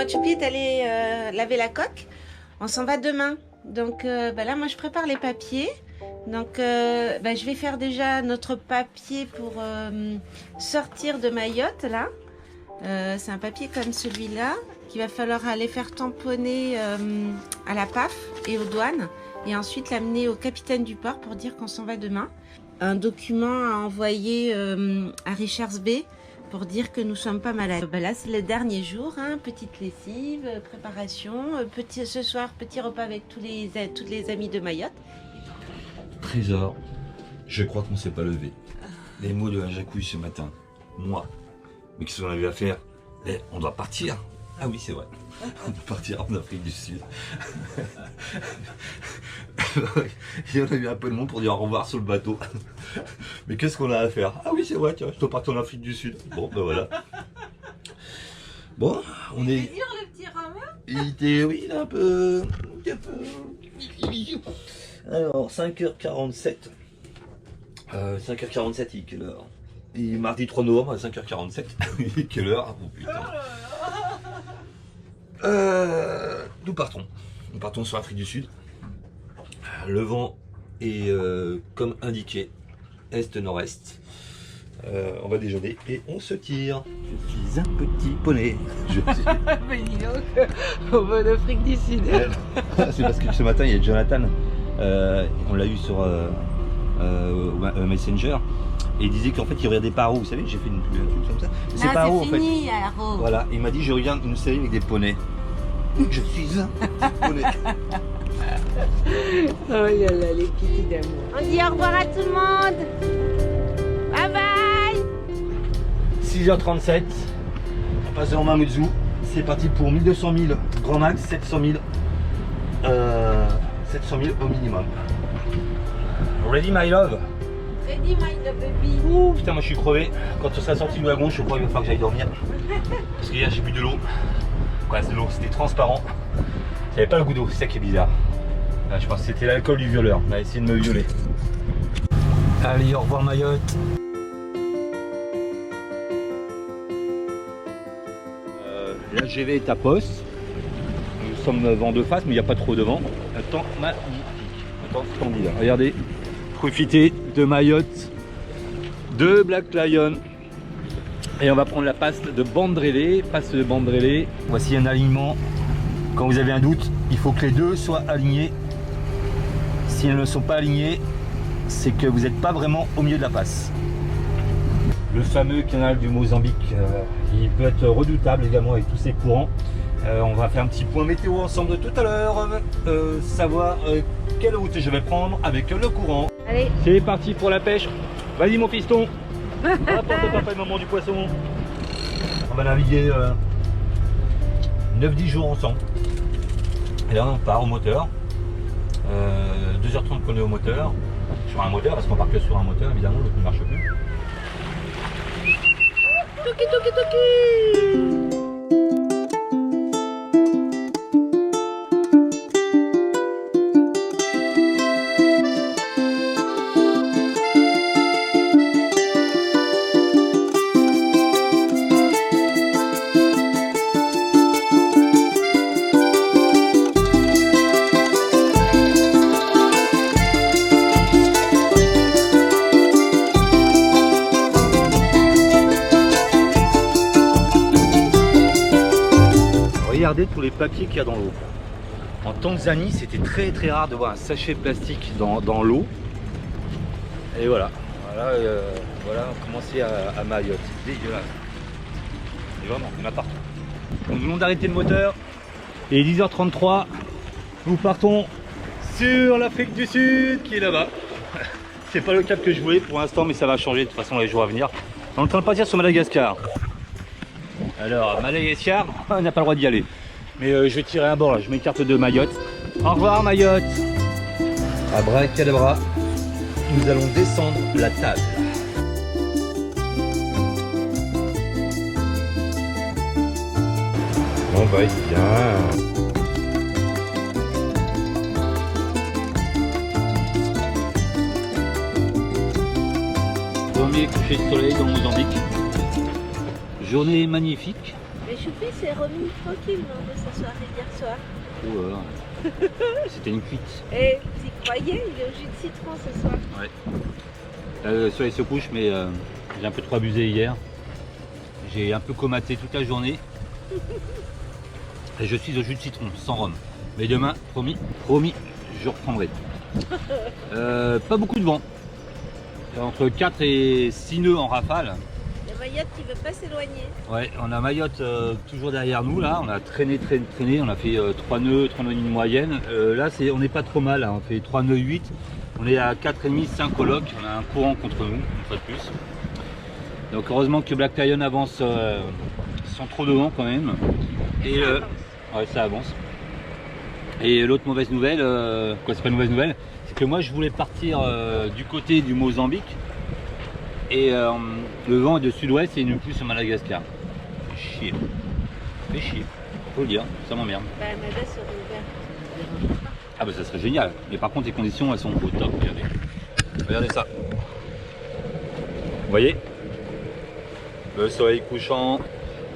Choupi est allé laver la coque. On s'en va demain. Donc là, moi, je prépare les papiers. Donc, je vais faire déjà notre papier pour sortir de Mayotte, là. C'est un papier comme celui-là qu'il va falloir aller faire tamponner à la PAF et aux douanes. Et ensuite l'amener au capitaine du port pour dire qu'on s'en va demain. Un document à envoyer à Richards Bay pour dire que nous sommes pas malades. Là, c'est le dernier jour, hein, petite lessive, préparation, ce soir, petit repas avec tous les amis de Mayotte. Trésor, je crois qu'on s'est pas levé. Les mots de la Jacouille ce matin, moi. Mais qu'est-ce qu'on avait à faire? On doit partir. Ah oui, c'est vrai. On doit partir en Afrique du Sud. Et on a eu un peu de monde pour dire au revoir sur le bateau. Mais qu'est-ce qu'on a à faire? Ah oui, c'est vrai, tiens, je dois partir en Afrique du Sud. Bon, ben voilà. Bon, on est... C'est dur le petit Romain? Il était, oui, il est un peu... Alors, 5h47. 5h47, il est quelle heure? Il est mardi 3 novembre à 5h47. Il est quelle heure? Oh putain. Nous partons. Nous partons sur l'Afrique du Sud. Le vent est comme indiqué, est-nord-est. On va déjeuner et on se tire. Je suis un petit poney. Je suis... Mais dis donc, on va en Afrique du Sud. C'est parce que ce matin, il y a Jonathan. On l'a eu sur Messenger. Et il disait qu'en fait il regardait Paro, vous savez, j'ai fait une pub comme ça. C'est Paro en fait. alors. Voilà, il m'a dit je regarde une série avec des poneys. Je suis un petit poney. Oh là là, les petits d'amour. On dit au revoir à tout le monde. Bye bye. 6h37, on passe en Mamoudzou. C'est parti pour 1200 000, grand max 700 000. 700 000 au minimum. Ready my love? Ready my love baby. Ouh putain, moi je suis crevé. Quand on sera sorti du wagon, je crois qu'il va falloir que j'aille dormir. Parce que hier j'ai bu de l'eau. Quoi, c'est de l'eau, c'était transparent. Ça n'avait pas le goût d'eau, c'est ça qui est bizarre. Là, je pense que c'était l'alcool du violeur. On a essayé de me violer. Allez, au revoir Mayotte. L'AGV est à poste. Nous sommes vent de face, mais il n'y a pas trop de vent. Un temps magnifique. Un temps splendide. Regardez. Profiter de Mayotte, de Black Lion, et on va prendre la passe de Bandrélé. Passe de Bandrélé. Voici un alignement. Quand vous avez un doute, il faut que les deux soient alignés. Si elles ne sont pas alignées, c'est que vous n'êtes pas vraiment au milieu de la passe. Le fameux canal du Mozambique, qui peut être redoutable également avec tous ces courants. On va faire un petit point météo ensemble tout à l'heure, savoir quelle route je vais prendre avec le courant. Allez. C'est parti pour la pêche. Vas-y mon piston. Apporte papa et maman du poisson. On va naviguer 9-10 jours ensemble. Et là on part au moteur. 2h30 qu'on est au moteur. Sur un moteur, parce qu'on part que sur un moteur évidemment, l'autre ne marche plus. Toki toki toki. Regardez tous les papiers qu'il y a dans l'eau. En Tanzanie, c'était très rare de voir un sachet plastique dans l'eau. Et voilà. Voilà, on commençait à Mayotte. C'est dégueulasse. Et vraiment, il y en a partout. Nous venons d'arrêter le moteur. Et 10h33, nous partons sur l'Afrique du Sud qui est là-bas. C'est pas le cap que je voulais pour l'instant, mais ça va changer de toute façon les jours à venir. On est en train de partir sur Madagascar. Alors, Madagascar, on n'a pas le droit d'y aller. Mais je vais tirer à bord là, je m'écarte de Mayotte. Au revoir Mayotte. Abracadabra, nous allons descendre la table. On va être bien. Premier coucher de soleil dans Mozambique. Journée magnifique, Mais Choupi s'est remis tranquille non, de sa soirée d'hier soir. Oh là là. C'était une cuite. Et tu croyais, il est au jus de citron ce soir. Ouais. Le soleil se couche, mais j'ai un peu trop abusé hier. J'ai un peu comaté toute la journée. Et je suis au jus de citron, sans rhum. Mais demain, promis, je reprendrai. Pas beaucoup de vent. Entre 4 et 6 nœuds en rafale. La Mayotte qui veut pas s'éloigner. Ouais, on a Mayotte toujours derrière nous là. On a traîné. On a fait 3 nœuds et demie moyenne. Là, on n'est pas trop mal. Hein. On fait 3 nœuds 8. On est à 4,5, 5 colocs. On a un courant contre nous, une fois de plus. Donc heureusement que Black Lion avance sans trop de vent quand même. Et ouais, ça avance. Et l'autre mauvaise nouvelle, c'est pas une mauvaise nouvelle, c'est que moi je voulais partir du côté du Mozambique et le vent est de sud-ouest et il n'est plus sur Madagascar. Fait chier, faut le dire, ça m'emmerde. Bah, Mada serait ouverte. Ah bah ça serait génial, mais par contre les conditions elles sont au top, regardez ça. Vous voyez, le soleil couchant,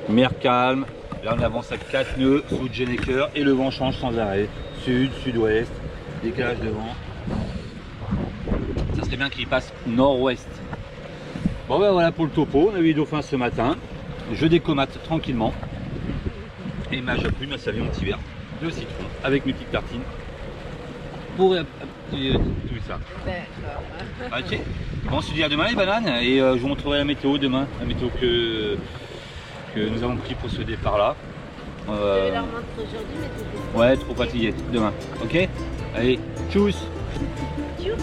mer calme. Là on avance à 4 nœuds sous Jenneker et le vent change sans arrêt. Sud, sud-ouest, décalage de vent. Ça serait bien qu'il passe nord-ouest. Bon ben voilà pour le topo, on a eu les dauphins ce matin. Je décomate tranquillement. Et ma jacouille m'a servi mon petit verre de citron avec mes petites tartines. Pour tout ça. D'accord. Ok. Bon, on se dit à demain les bananes et je vous montrerai la météo demain. La météo que nous avons pris pour ce départ là. Je vais leur montrer aujourd'hui, mais t'étais... Ouais, trop fatigué. Demain. Ok. Allez, tchuss. Tchuss.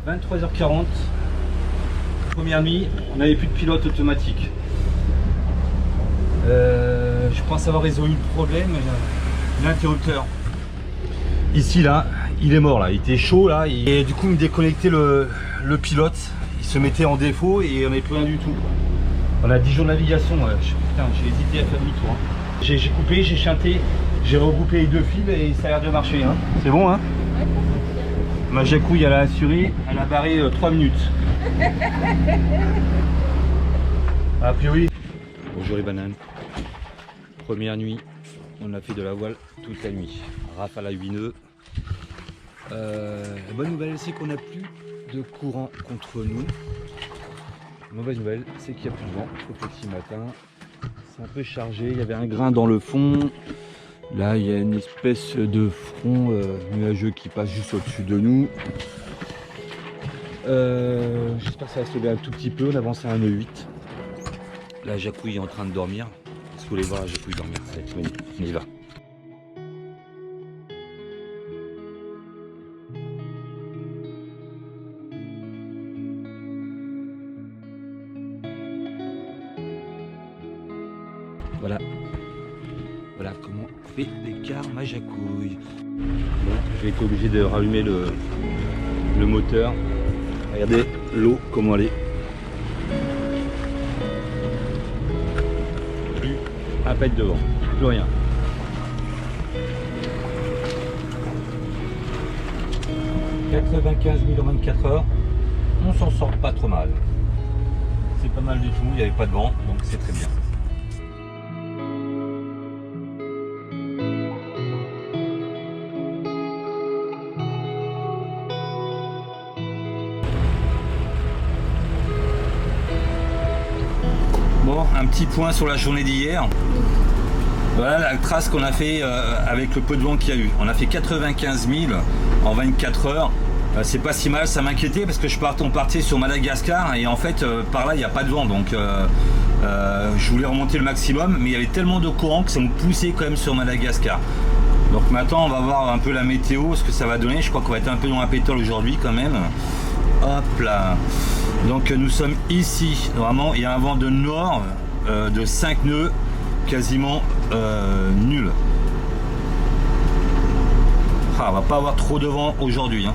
23h40. Première nuit. On n'avait plus de pilote automatique. Je pense avoir résolu le problème. L'interrupteur. Ici là, il est mort là. Il était chaud là. Et du coup, il me déconnectait le pilote. Il se mettait en défaut et on n'avait plus rien du tout. On a 10 jours de navigation. Putain, j'ai hésité à faire demi-tour. Hein. J'ai coupé, j'ai chanté, j'ai regroupé les deux fils et ça a l'air de marcher. Hein. C'est bon, hein? Ouais, ma jacouille, elle a assuré, elle a barré 3 minutes. A priori. Bonjour les bananes. Première nuit, on a fait de la voile toute la nuit. Rafale à 8 nœuds. La bonne nouvelle, c'est qu'on n'a plus de courant contre nous. Mauvaise nouvelle, c'est qu'il n'y a plus de vent. Au petit matin, c'est un peu chargé. Il y avait un grain dans le fond. Là, il y a une espèce de front nuageux qui passe juste au-dessus de nous. J'espère que ça va se lever un tout petit peu. On avance à 1,8. La jacouille est en train de dormir. Est-ce que vous voulez voir la jacouille dormir? Allez, on y va. Voilà. Voilà comment fait l'écart ma jacouille. Bon, j'ai été obligé de rallumer le moteur. Regardez l'eau comment elle est. Plus un pet devant, plus rien. « 95 000 en 24 heures, on s'en sort pas trop mal. C'est pas mal du tout, il n'y avait pas de vent, donc c'est très bien. Bon, un petit point sur la journée d'hier. Voilà la trace qu'on a fait avec le peu de vent qu'il y a eu. On a fait 95 000 en 24 heures. C'est pas si mal, ça m'inquiétait parce que on partait sur Madagascar et en fait par là il n'y a pas de vent, donc je voulais remonter le maximum, mais il y avait tellement de courant que ça me poussait quand même sur Madagascar. Donc maintenant on va voir un peu la météo, ce que ça va donner. Je crois qu'on va être un peu dans la pétole aujourd'hui quand même. Hop là. Donc nous sommes ici, normalement il y a un vent de nord de 5 nœuds, quasiment nul. Ah, on va pas avoir trop de vent aujourd'hui. Hein.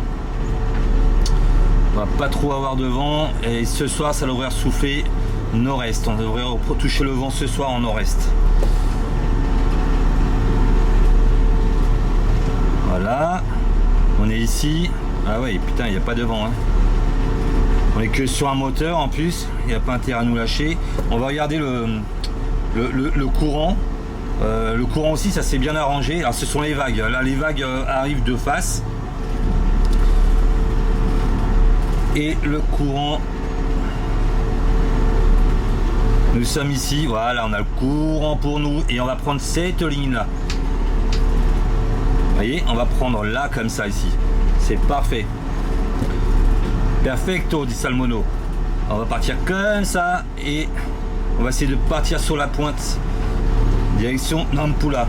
On va pas trop avoir de vent et ce soir ça devrait souffler nord-est. On devrait toucher le vent ce soir en nord-est. Voilà, on est ici. Ah ouais, putain, il n'y a pas de vent. Hein. On est que sur un moteur en plus, il n'y a pas intérêt à nous lâcher. On va regarder le courant. Le courant aussi, ça s'est bien arrangé. Alors ce sont les vagues. Là, les vagues arrivent de face. Et le courant, nous sommes ici. Voilà, on a le courant pour nous. Et on va prendre cette ligne-là. Vous voyez, on va prendre là comme ça ici. C'est parfait. Perfecto, dit Salmono. On va partir comme ça et on va essayer de partir sur la pointe. Direction Nampula.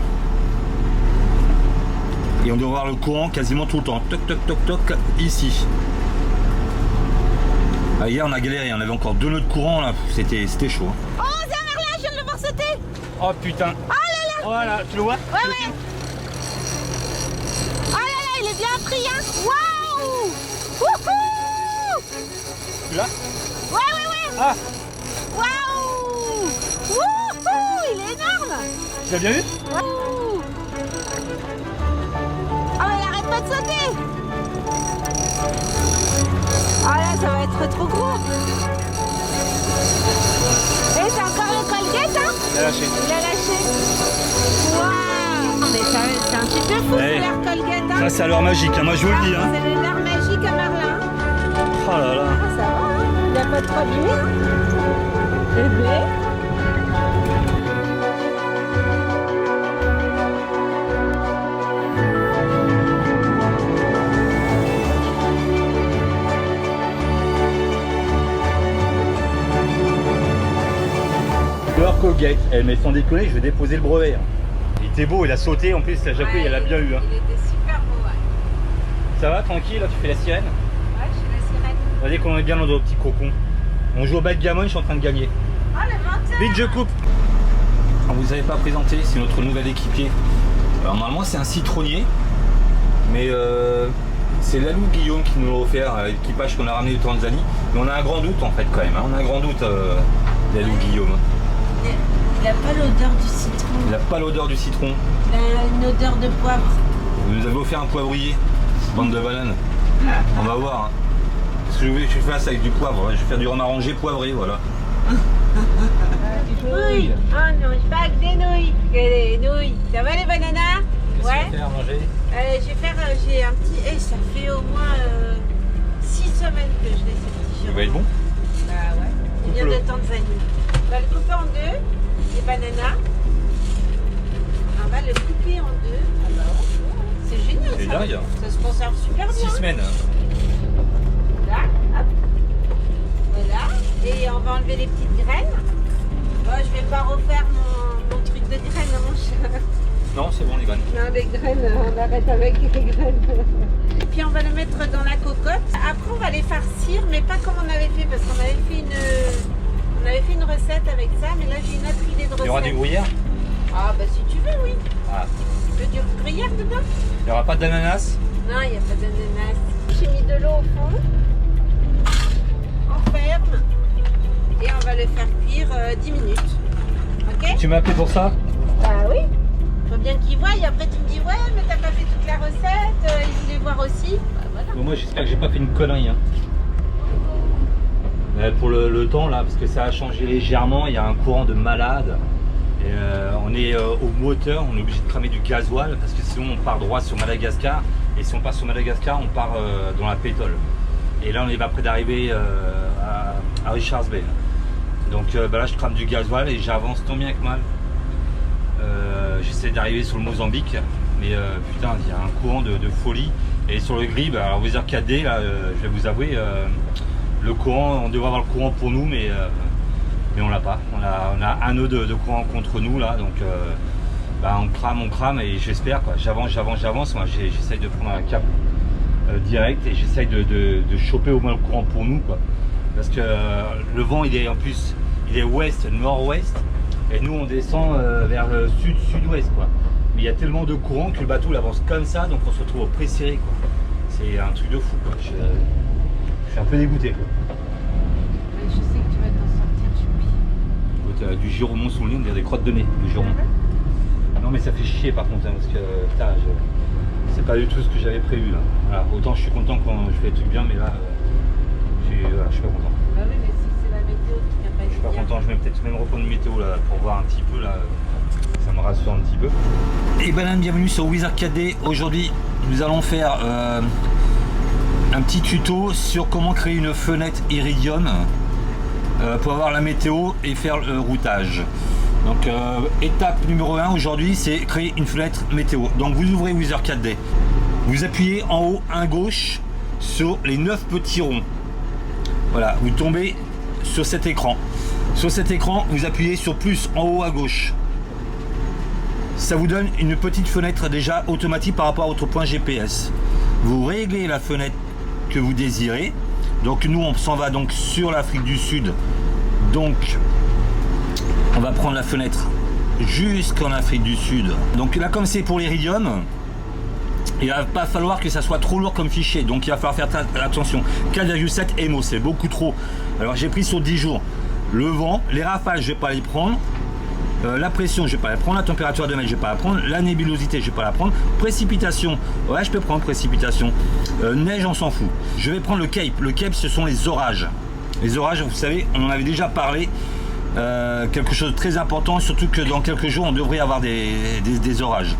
Et on doit avoir le courant quasiment tout le temps. Toc toc toc toc ici. Ah, hier on a galéré, on avait encore 2 nœuds de courant là. C'était chaud. Oh, c'est un merlin, je viens de le voir sauter. Oh putain. Oh là là. Voilà, tu le vois? Ouais. Oh là là, il est bien pris, hein. Waouh. Wouhou. Tu l'as? Ouais. Ah, Waouh. Wouhou, il est énorme. tu l'as bien vu? Waouh. Oh, il arrête pas de sauter. Oh là, ça va être trop gros. Et c'est encore le Colgate, hein? Il a lâché. Il a lâché. Waouh. Mais c'est un truc de fou, Ouais. c'est l'air Colgate, hein? Ça c'est à l'heure magique, hein. Moi je vous le dis. Hein. C'est l'air magique à Merlin. Oh là là. Ah, ça va, hein? Il n'a pas trop abîmé, hein? Eh bien. Leur Colgate, mais sans déconner, je vais déposer le brevet. Hein. Il était beau, il a sauté, en plus la Japon, elle a bien eu. Hein. Il était super beau, ouais. Ça va, tranquille, là tu fais la sirène? Ouais, je suis la sirène. Regardez qu'on est bien dans nos petits cocons. On joue au backgammon, je suis en train de gagner. Oh, le menteur. Vite, je coupe. On vous avait pas présenté, c'est notre nouvel équipier. Alors normalement c'est un citronnier, mais c'est Lalou Guillaume qui nous l'a offert, l'équipage qu'on a ramené de Tanzanie. Mais on a un grand doute en fait quand même, hein. On a un grand doute, Lalou Guillaume. Il n'a pas l'odeur du citron. Il n'a pas l'odeur du citron. Il a une odeur de poivre. Vous nous avez offert un poivrier, bande de bananes. On va voir. Hein. Parce que je fais ça avec du poivre, je vais faire du romarin poivré, voilà. Nouilles. Ah non, pas que des nouilles. Que des nouilles. Ça va les bananas? Ouais. Faire manger. J'ai un petit. Eh, ça fait au moins 6 semaines que je l'ai sorti. Il va être bon. Bah ouais. Il vient de Tanzanie. On va le couper en deux, les bananas. On va le couper en deux. Alors, c'est génial C'est ça. dingue. Ça se conserve super bien. 6 semaines. Là, hop. Voilà. Et on va enlever les petites graines. Bon, je vais pas refaire mon truc de graines, mon chat. Non, c'est bon les graines. Non, les graines, on arrête avec les graines. Puis on va le mettre dans la cocotte. Après, on va les farcir, mais pas comme on avait fait, parce qu'on avait fait une recette avec ça, mais là j'ai une autre idée de recette. Il y aura du gruyère? Ah bah si tu veux, oui. Ah. Tu veux du gruyère dedans? Il n'y aura pas d'ananas? Non, il n'y a pas d'ananas. J'ai mis de l'eau au fond. On ferme. Et on va le faire cuire 10 minutes. Ok? Tu m'as appelé pour ça? Bah oui. Faut bien qu'ils voient. Et après tu me dis, ouais, mais t'as pas fait toute la recette. Ils voulaient voir aussi. Bah voilà. Bon, moi j'espère que j'ai pas fait une connerie. Hein. Pour le temps là, parce que ça a changé légèrement, il y a un courant de malade. Et, on est au moteur, on est obligé de cramer du gasoil parce que sinon on part droit sur Madagascar. Et si on part sur Madagascar, on part dans la pétole. Et là on est pas près d'arriver à Richards Bay. Donc bah là je crame du gasoil et j'avance tant bien que mal. J'essaie d'arriver sur le Mozambique, mais putain il y a un courant de folie. Et sur le grib, alors vous dire 4D là, je vais vous avouer, le courant, on devrait avoir le courant pour nous, mais on l'a pas. On a un nœud de courant contre nous là, donc bah, on crame et j'espère quoi. J'avance. Moi j'essaye de prendre un cap direct et j'essaye de choper au moins le courant pour nous quoi. Parce que le vent il est en plus, il est ouest, nord-ouest, et nous on descend vers le sud-sud-ouest quoi. Mais il y a tellement de courant que le bateau il avance comme ça, donc on se retrouve au pré-serré quoi. C'est un truc de fou quoi. Je suis un peu dégoûté quoi. Mais je sais que tu vas t'en sortir, Choupi. Du Giromont sous le nez, on dirait des crottes de nez, du Giron. Non mais ça fait chier par contre, hein, parce que putain, c'est pas du tout ce que j'avais prévu là. Voilà, autant je suis content quand je fais des trucs bien, mais là, je suis pas content. Bah oui, mais si c'est la météo qui vient pas Je suis pas content, je vais peut-être même reprendre une météo là pour voir un petit peu là. Ça me rassure un petit peu. Et banane, bienvenue sur Wizard 4D. Aujourd'hui, nous allons faire un petit tuto sur comment créer une fenêtre Iridium pour avoir la météo et faire le routage. Donc étape numéro 1 aujourd'hui, c'est créer une fenêtre météo. Donc vous ouvrez Wizard 4D. Vous appuyez en haut à gauche sur les 9 petits ronds. Voilà, vous tombez sur cet écran. Sur cet écran, vous appuyez sur plus en haut à gauche. Ça vous donne une petite fenêtre déjà automatique par rapport à votre point GPS. Vous réglez la fenêtre que vous désirez. Donc nous, on s'en va donc sur l'Afrique du Sud. Donc on va prendre la fenêtre jusqu'en Afrique du Sud. Donc là, comme c'est pour l'Iridium, il va pas falloir que ça soit trop lourd comme fichier. Donc il va falloir faire attention. 4,7 MO, c'est beaucoup trop. Alors j'ai pris sur 10 jours. Le vent, les rafales, je vais pas les prendre. La pression, je vais pas la prendre. La température de mer, je vais pas la prendre. La nébulosité, je vais pas la prendre. Précipitation, ouais, je peux prendre précipitation. Neige, on s'en fout. Je vais prendre le cape. Le cape, ce sont les orages. Les orages, vous savez, on en avait déjà parlé. Quelque chose de très important, surtout que dans quelques jours, on devrait avoir des orages.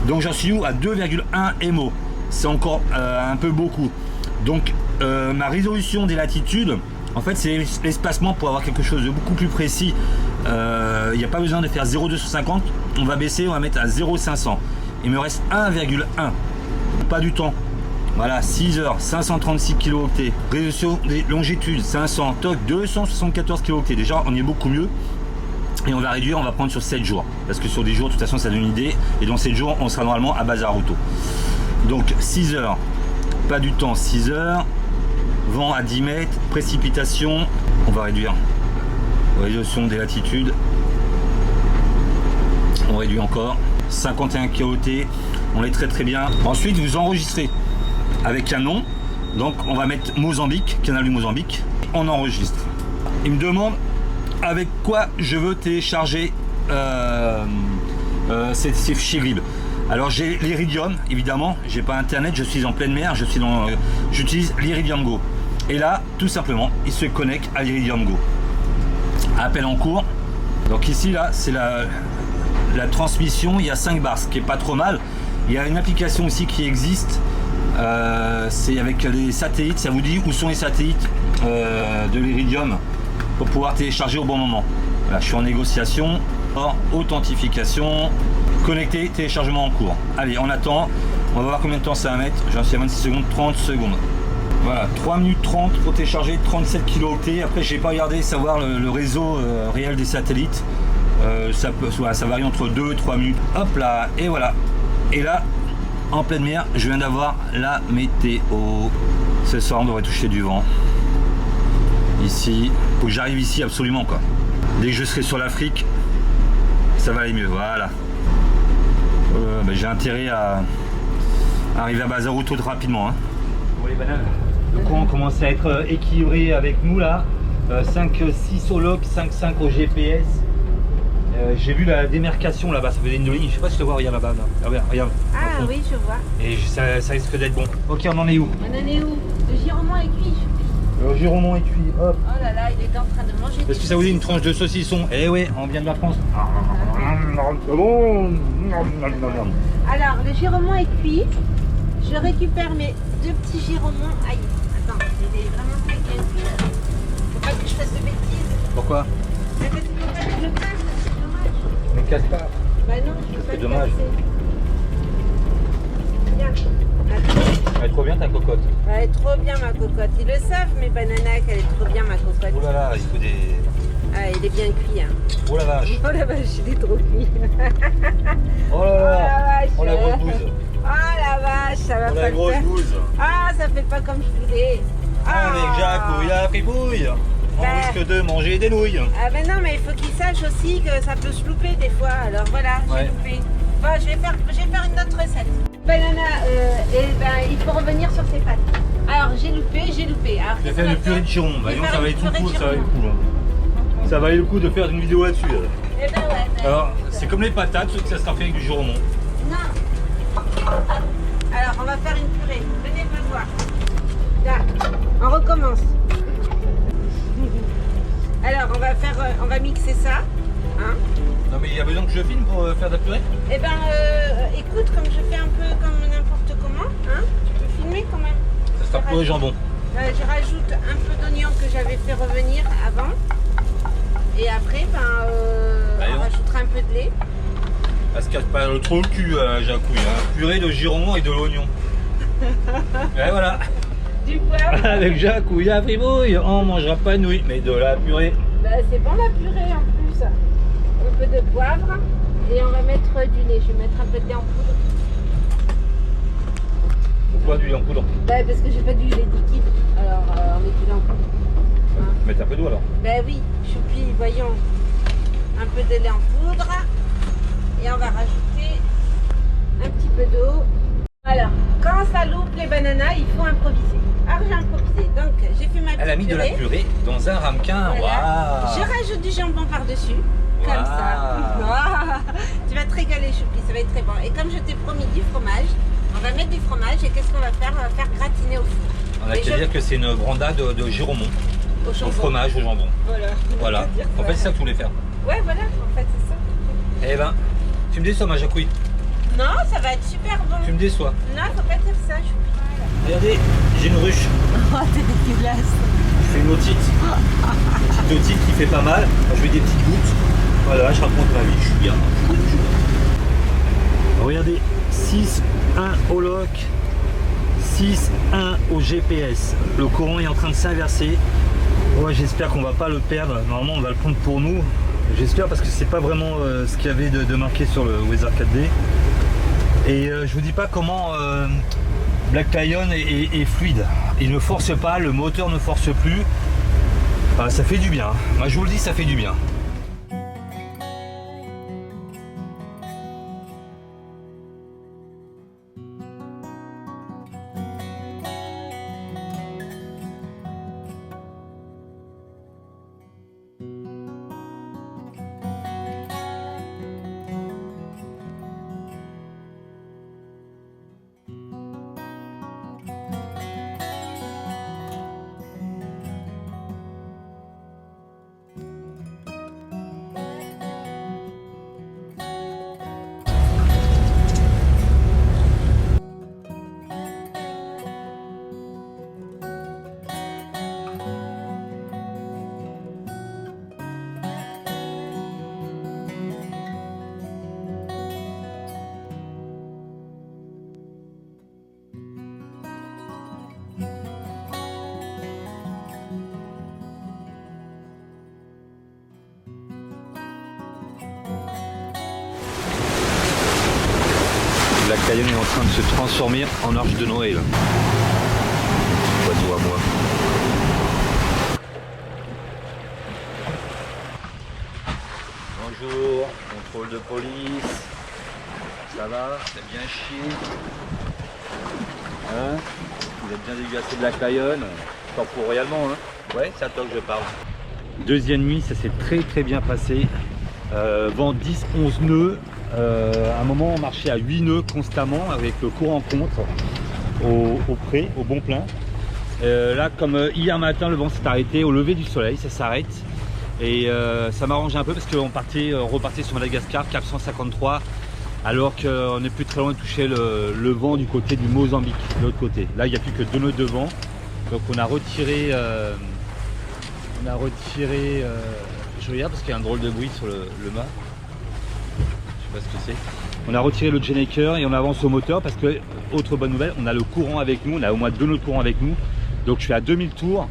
Donc j'en suis où à 2,1 MO. C'est encore un peu beaucoup. Donc ma résolution des latitudes, en fait, c'est l'espacement pour avoir quelque chose de beaucoup plus précis. Il n'y a pas besoin de faire 0,250. On va baisser, on va mettre à 0,500. Il me reste 1,1. Pas du temps. Voilà, 6 heures, 536 kilo-octets. Résolution des longitudes, 500. Toc, 274 kilo-octets. Déjà, on est beaucoup mieux. Et on va réduire, on va prendre sur 7 jours. Parce que sur 10 jours, de toute façon, ça donne une idée. Et dans 7 jours, on sera normalement à Bazaruto. Donc, 6 heures. Pas du temps, 6 heures. Vent à 10 mètres. Précipitation. On va réduire. Résolution des latitudes. On réduit encore. 51 kT. On est très bien. Ensuite, vous enregistrez avec un nom. Donc, on va mettre Mozambique, canal du Mozambique. On enregistre. Il me demande avec quoi je veux télécharger ces fichiers GRIB. Alors j'ai l'Iridium, évidemment, j'ai pas internet, je suis en pleine mer, j'utilise l'Iridium Go. Et là, tout simplement, il se connecte à l'Iridium Go. Appel en cours. Donc ici, là, c'est la transmission, il y a 5 bars, ce qui est pas trop mal. Il y a une application aussi qui existe, c'est avec les satellites, ça vous dit où sont les satellites de l'Iridium pour pouvoir télécharger au bon moment. Là, je suis en négociation, authentification, connecté, téléchargement en cours. Allez, on attend, on va voir combien de temps ça va mettre. J'en suis à 26 secondes, 30 secondes. Voilà, 3 minutes 30 pour télécharger 37 kilo-octets. Après, j'ai pas regardé savoir le réseau réel des satellites. Ça varie entre 2 et 3 minutes. Hop là, et voilà. Et là, en pleine mer, je viens d'avoir la météo. Ce soir, on devrait toucher du vent. Ici, faut que j'arrive ici absolument quoi. Dès que je serai sur l'Afrique, ça va aller mieux. Voilà. J'ai intérêt à arriver à Bazaruto rapidement. Hein. Bon les bananes. Le coup on commence à être équilibré avec nous là. 5-6 au log, 5-5 au GPS. J'ai vu la démarcation là-bas, ça faisait une ligne. Je sais pas si tu vois, regarde là-bas. Là. Regarde. Ah oui, je vois. Et ça risque d'être bon. Ok, on en est où? On en est où? Le giromont est cuit. Le giromont est cuit, hop. Oh là là, il est en train de manger. Est-ce que ça vous dit une tranche de saucisson? Eh ouais, on vient de la France. Bon. Alors, le giromont est cuit. Je récupère mes 2 petits giromons. Aïe, attends, il est vraiment très bien cuit. Faut pas que je fasse de bêtises. Pourquoi? Mais parce qu'il faut pas que je le casse, c'est dommage. Ne casse pas. Bah non, je peux pas C'est le dommage. casser. Bien. Attends. Elle est trop bien ta cocotte. Elle est trop bien ma cocotte. Ils le savent mes bananas qu'elle est trop bien ma cocotte. Oh là là, il faut des... Ah, il est bien cuit. Hein. Oh la vache. Oh la vache, il est trop cuit. Oh là là. vache. Oh la grosse bouse. Oh la vache, ça va Oh pas la le grosse faire. bouse. Ah, ça fait pas comme je voulais. Avec Jacques, il a pris bouille. On Bah. risque de manger des nouilles. Ah ben non, mais il faut qu'il sache aussi que ça peut se louper des fois. Alors voilà, j'ai Ouais. loupé. Bon, je vais faire une autre recette. Banana, il faut revenir sur ses pattes. Alors j'ai loupé. Alors, Je vais faire une purée de chiron. Bah, Je vais non, faire ça va une être tout le purée coup, de ça va être chiron. cool. Hein. Ça valait le coup de faire une vidéo là-dessus. Là. Eh ben ouais. ben, Alors, c'est comme les patates, sauf que ça sera fait avec du giromont. Non. Alors on va faire une purée. Venez me voir. Là, on recommence. c'est ça. Hein? Non mais il y a besoin que je filme pour faire de la purée? Eh ben, écoute, comme je fais un peu comme n'importe comment, hein, tu peux filmer quand même. Ça sera purée jambon. Je rajoute un peu d'oignon que j'avais fait revenir avant. Et après, on rajoutera un peu de lait. Elle se casse pas trop le cul, Jacouille. Hein. Purée de giron et de l'oignon. Et voilà. Du poivre. Avec Jacouille à fribouille, on mangera pas de nouilles, mais de la purée. Bah, c'est bon la purée en plus. Un peu de poivre. Et on va mettre du lait. Je vais mettre un peu de lait en poudre. Pourquoi du lait en poudre? Bah, parce que j'ai pas du lait liquide. Alors, on met du lait en poudre. Hein? Mettre un peu d'eau alors. Bah oui, choupi, voyons. Un peu de lait en poudre. Et on va rajouter un petit peu d'eau. Alors, quand ça loupe les bananas, il faut improviser. Alors j'ai improvisé. Donc j'ai fait ma petite Elle a mis de la purée dans un ramequin. Voilà. Waouh. Je rajoute du jambon par-dessus. Comme ça. Wow. Tu vas te régaler, Choupi, ça va être très bon. Et comme je t'ai promis du fromage, on va mettre du fromage et qu'est-ce qu'on va faire? On va faire gratiner au four. On a qu'à dire que c'est une brandade de giromont. Au jambon. Au fromage, au jambon. Voilà. En fait, c'est ça que tu voulais faire. Ouais, voilà, en fait, c'est ça. Eh ben, tu me déçois, ma Jacouille. Non, ça va être super bon. Tu me déçois. Non, faut pas dire ça, Choupi. Regardez, j'ai une ruche. Oh, t'es dégueulasse. Je fais une otite. Une petite otite qui fait pas mal. Moi, je mets des petites gouttes. Voilà, je raconte ma vie. Je suis bien. Regardez, 6-1 au lock, 6-1 au GPS. Le courant est en train de s'inverser. Ouais, j'espère qu'on va pas le perdre. Normalement, on va le prendre pour nous. J'espère parce que c'est pas vraiment ce qu'il y avait de marqué sur le Weather 4D. Et je vous dis pas comment Black Lion est fluide. Il ne force pas, le moteur ne force plus. Enfin, ça fait du bien. Moi, je vous le dis, ça fait du bien. La Cayenne est en train de se transformer en arche de Noël. Oiseau à moi. Bonjour, contrôle de police. Ça va? T'as bien chié? Hein? Vous êtes bien dégagé de la Cayenne? Temporellement, hein? Ouais, c'est à toi que je parle. Deuxième nuit, ça s'est très bien passé. Vent 10-11 nœuds. À un moment on marchait à 8 nœuds constamment avec le courant contre au près, au bon plein. Là comme hier matin le vent s'est arrêté au lever du soleil, ça s'arrête et ça m'arrange un peu parce qu'on repartait sur Madagascar, cap 153 alors qu'on n'est plus très loin de toucher le vent du côté du Mozambique, de l'autre côté. Là il n'y a plus que 2 nœuds de vent, donc on a retiré je regarde parce qu'il y a un drôle de bruit sur le mât. Ce que c'est. On a retiré le generator et on avance au moteur parce que, autre bonne nouvelle, on a le courant avec nous, on a au moins 2 nœuds de courant avec nous. Donc je suis à 2000 tours,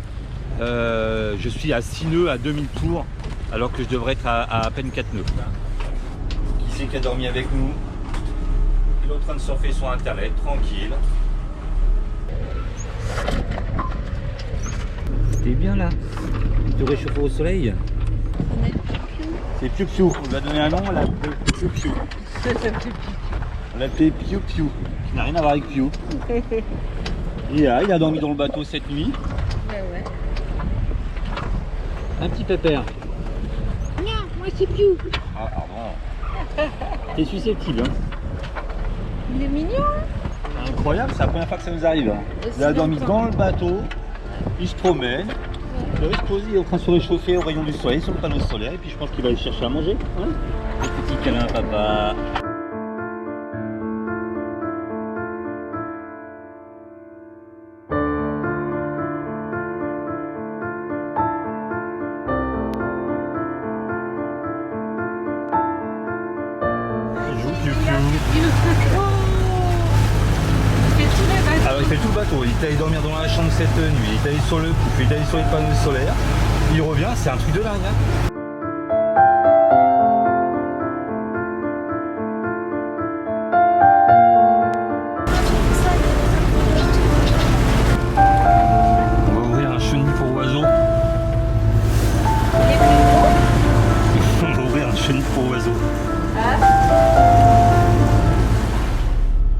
je suis à 6 nœuds à 2000 tours alors que je devrais être à peine 4 nœuds. Qui c'est qui a dormi avec nous? Il est en train de surfer sur internet, tranquille. T'es bien là? Tu te réchauffes au soleil? C'est Piu Piu, on lui a donné un nom, on l'a appelé Piu Piu. On l'a appelé Piu Piu, qui n'a rien à voir avec Piu. Et là, il a dormi dans le bateau cette nuit. Ouais. Un petit pépère. Non, moi c'est Piu. Ah, pardon. T'es susceptible, hein. Il est mignon, hein? Incroyable, c'est la première fois que ça nous arrive. Hein. Il a dormi dans le bateau, il se promène. Le riz pose, il est en train de se réchauffer au rayon du soleil, sur le panneau solaire, et puis je pense qu'il va aller chercher à manger. Ouais. Un petit câlin, papa. Alors il fait tout le bateau, il est allé dormir dans la chambre cette nuit, il est allé sur le pouf, il est allé sur les panneaux solaires, il revient, c'est un truc de dingue. Hein. On va ouvrir un chenil pour oiseaux. On va ouvrir un chenil pour oiseaux.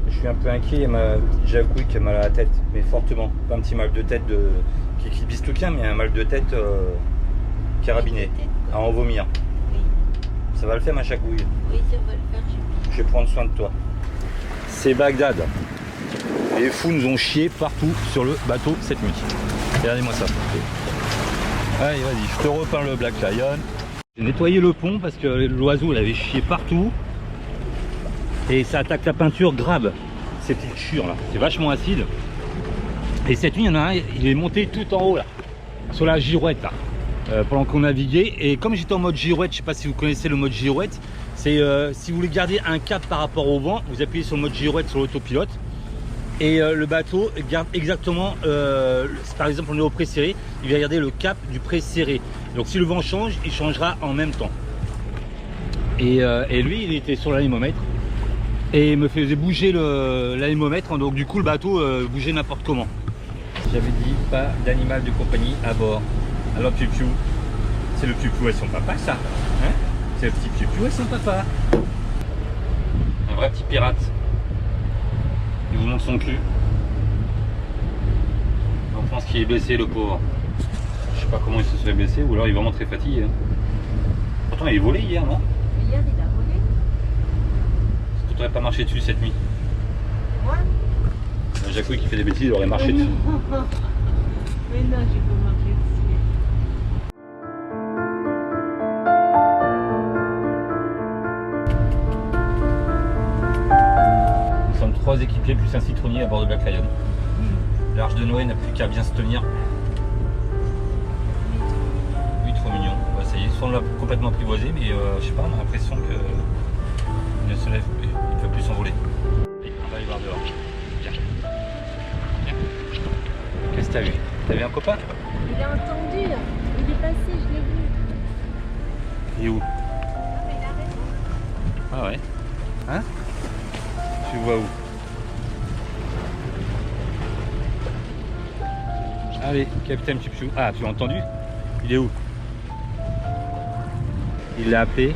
Je suis un peu inquiet, il y a ma Jacouille qui a mal à la tête, mais fortement. Pas un petit mal de tête qui glisse tout qu'un, mais un mal de tête carabiné, à en vomir. Oui. Ça va le faire ma Jacouille? Oui, ça va le faire, Je vais prendre soin de toi. C'est Bagdad. Les fous nous ont chié partout sur le bateau cette nuit. Regardez-moi ça. Allez, vas-y, je te repeins le Black Lion. J'ai nettoyé le pont parce que l'oiseau il avait chié partout. Et ça attaque la peinture grave. Ces petites chures là, c'est vachement acide. Et cette nuit, il y en a un, il est monté tout en haut là, sur la girouette là, pendant qu'on naviguait. Et comme j'étais en mode girouette, je sais pas si vous connaissez le mode girouette, c'est si vous voulez garder un cap par rapport au vent, vous appuyez sur le mode girouette sur l'autopilote. Et le bateau garde exactement, par exemple on est au pré serré, il va garder le cap du pré serré. Donc si le vent change, il changera en même temps. Et lui, il était sur l'anémomètre. Et il me faisait bouger l'anémomètre, donc du coup le bateau bougeait n'importe comment. J'avais dit pas d'animal de compagnie à bord. Alors Piu-Piu, c'est le Piu-Piu et son papa ça, hein? C'est le petit Piu-Piu et son papa. Un vrai petit pirate. Il vous montre son cul. On pense qu'il est blessé le pauvre. Je sais pas comment il se serait blessé, ou alors il est vraiment très fatigué. Pourtant il est volé hier, non? Hier, il a volé. Tu n'aurais pas marché dessus cette nuit. Moi? Jacouille qui fait des bêtises, il aurait marché dessus. Mais non, j'ai pas marché dessus. Nous sommes 3 équipiers plus un citronnier à bord de Black Lion. L'Arche de Noé n'a plus qu'à bien se tenir. Oui, trop mignon. Bah, ça y est, soit on l'a complètement apprivoisé, mais je sais pas, on a l'impression que il ne se lève plus, il ne peut plus s'envoler. Allez, on va aller voir dehors. Viens. Viens. Qu'est-ce que t'as vu? T'as vu un copain? Il a entendu, il est passé, je l'ai vu. Il est où? Ah, mais il a raison. Ah ouais. Hein? Tu vois où? Allez, Capitaine Piu-Piu. Ah, tu as entendu? Il est où? Il l'a appelé.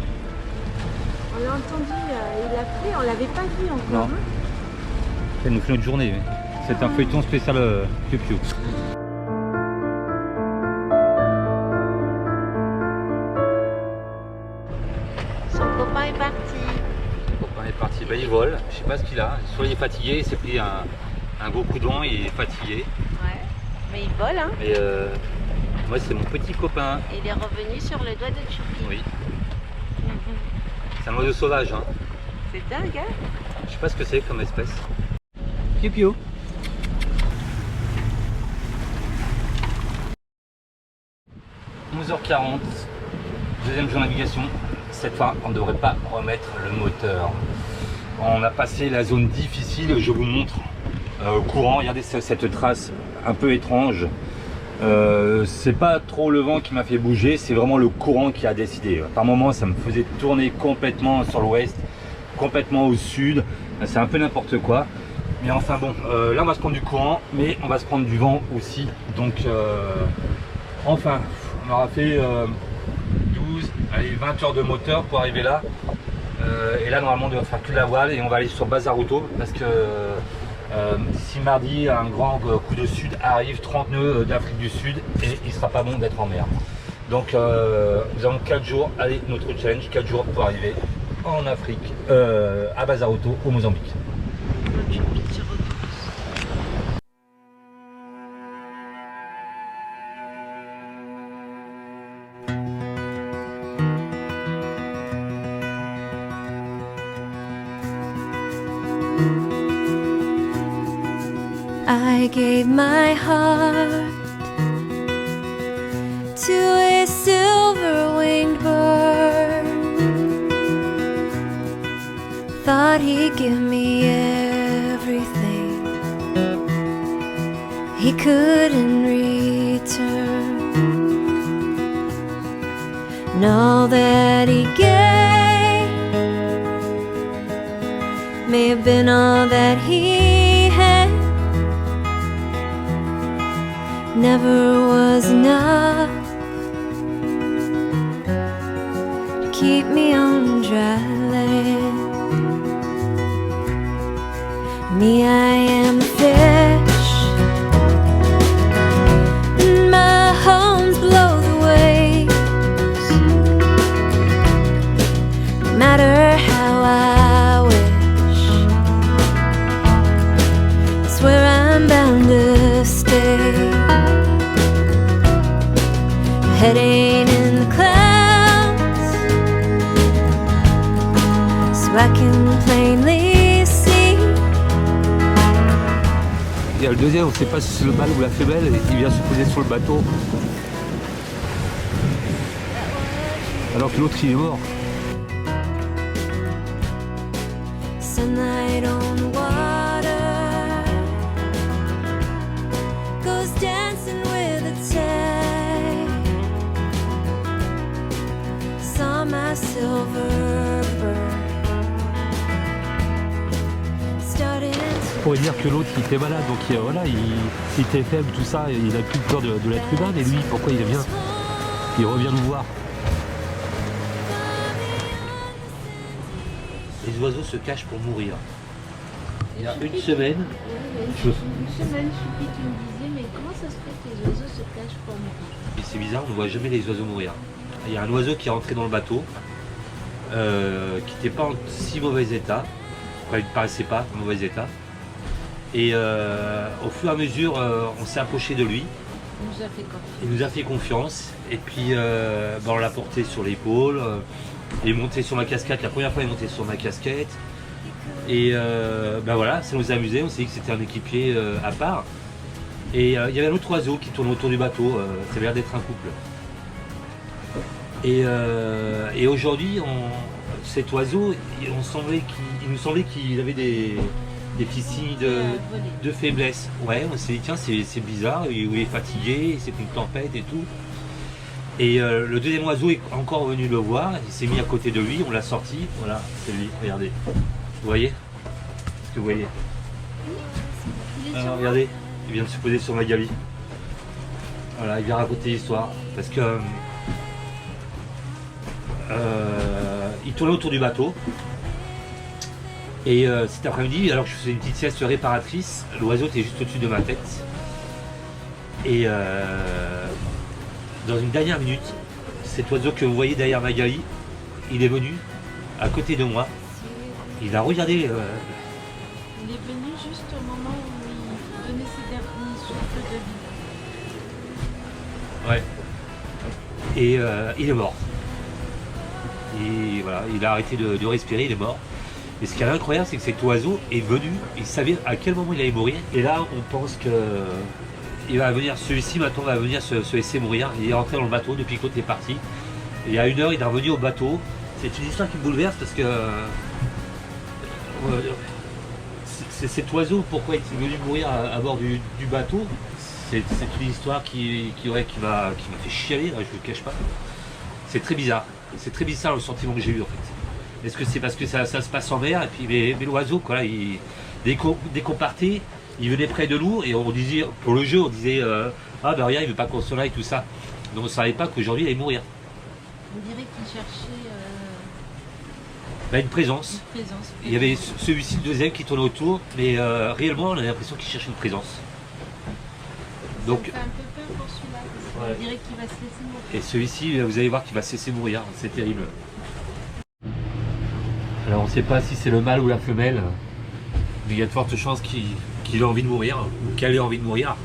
On l'a entendu, il a pris, on l'avait pas vu encore. Non. Hein. Ça nous fait notre journée. C'est un feuilleton spécial Piu-Piu. Son copain est parti. Son copain est parti. Bah, il vole. Je sais pas ce qu'il a. Soit il est fatigué, il s'est pris un gros coup de vent, il est fatigué. Ouais. Mais il vole, hein. Et moi, c'est mon petit copain. Il est revenu sur le doigt de Choupi. Oui. C'est un oiseau sauvage. Hein. C'est dingue, hein. Je sais pas ce que c'est comme espèce. Piu-Piu. 11h40, deuxième jour de navigation. Cette fois, on ne devrait pas remettre le moteur. On a passé la zone difficile, je vous montre au courant. Regardez cette trace un peu étrange. C'est pas trop le vent qui m'a fait bouger, c'est vraiment le courant qui a décidé. Par moments, ça me faisait tourner complètement sur l'ouest, complètement au sud. C'est un peu n'importe quoi. Mais enfin bon, là on va se prendre du courant, mais on va se prendre du vent aussi. Donc enfin, on aura fait 12, allez, 20 heures de moteur pour arriver là. Et là normalement on doit faire que de la voile et on va aller sur Bazaruto parce que d'ici mardi un grand coup de sud arrive, 30 nœuds d'Afrique du Sud et il sera pas bon d'être en mer. Donc nous avons 4 jours, allez notre challenge, 4 jours pour arriver en Afrique, à Bazaruto au Mozambique. gave my heart to a silver-winged bird. Thought he'd give me everything he couldn't return, and all that he gave may have been all that he had. Never was enough to keep me on dry land. Me, I am a fish, and my home's below the waves. No matter how I wish, it's where I'm bound to stay. My head ain't in the clouds, so I can plainly see. Il y a le deuxième, on ne sait pas si c'est le mâle ou la femelle, et il vient se poser sur le bateau. Alors que l'autre il est mort. Sunlight on the water goes dancing with the tide. Saw my silver bird starting to. On pourrait dire que l'autre il était malade, donc voilà, il était faible, tout ça, et il a plus peur de l'être humain, mais lui, pourquoi il vient? Il revient nous voir. Les oiseaux se cachent pour mourir. Il y a une semaine. Une semaine, Choupi, tu me disais, mais comment ça se fait que les oiseaux se cachent pour mourir? Et c'est bizarre, on ne voit jamais les oiseaux mourir. Il y a un oiseau qui est rentré dans le bateau, qui n'était pas en si mauvais état, enfin, il ne paraissait pas en mauvais état. Et au fur et à mesure, on s'est approché de lui. Il nous a fait confiance. Il nous a fait confiance. Et puis, on l'a porté sur l'épaule. Il est monté sur ma casquette. La première fois, il est monté sur ma casquette. Et voilà, ça nous a amusé. On s'est dit que c'était un équipier à part. Et il y avait un autre oiseau qui tourne autour du bateau. Ça avait l'air d'être un couple. Et aujourd'hui, cet oiseau, il nous semblait qu'il avait des petits signes de faiblesse. Ouais, on s'est dit tiens, c'est bizarre, il est fatigué, c'est une tempête et tout. Et le deuxième oiseau est encore venu le voir, il s'est mis à côté de lui, on l'a sorti, voilà, c'est lui, regardez. Vous voyez? Est-ce que vous voyez? Alors, regardez, il vient de se poser sur Magali. Voilà, il vient raconter l'histoire. Parce que il tournait autour du bateau. Et cet après-midi, alors que je faisais une petite sieste réparatrice, l'oiseau était juste au-dessus de ma tête. Et dans une dernière minute, cet oiseau que vous voyez derrière Magali, il est venu à côté de moi. Il a regardé. Il est venu juste au moment où il donnait ses derniers souffles de vie. Ouais. Et il est mort. Et voilà, il a arrêté de respirer, il est mort. Et ce qui est incroyable, c'est que cet oiseau est venu, il savait à quel moment il allait mourir. Et là, on pense que il va venir, celui-ci maintenant va venir se laisser mourir. Il est rentré dans le bateau depuis que l'autre est parti. Et il y a 1 heure, il est revenu au bateau. C'est une histoire qui me bouleverse parce que c'est cet oiseau, pourquoi est-il venu mourir à bord du bateau? C'est une histoire qui m'a fait chialer, je ne le cache pas. C'est très bizarre. C'est très bizarre le sentiment que j'ai eu en fait. Est-ce que c'est parce que ça se passe en mer et puis mais l'oiseau, quoi, là, dès qu'on partait, il venait près de nous et on disait, pour le jeu, on disait ah ben regarde, il veut pas qu'on se aille, tout ça. Donc on ne savait pas qu'aujourd'hui il allait mourir. On dirait qu'il cherchait Une présence. une présence. Il y avait celui-ci, le deuxième, qui tournait autour, mais réellement on a l'impression qu'il cherche une présence. Donc, Ça me fait un peu peur pour celui-là, parce qu'on dirait qu'il va se laisser mourir. et celui-ci, vous allez voir qu'il va se laisser mourir, c'est terrible. Alors on ne sait pas si c'est le mâle ou la femelle, mais il y a de fortes chances qu'il ait envie de mourir, ou qu'elle ait envie de mourir.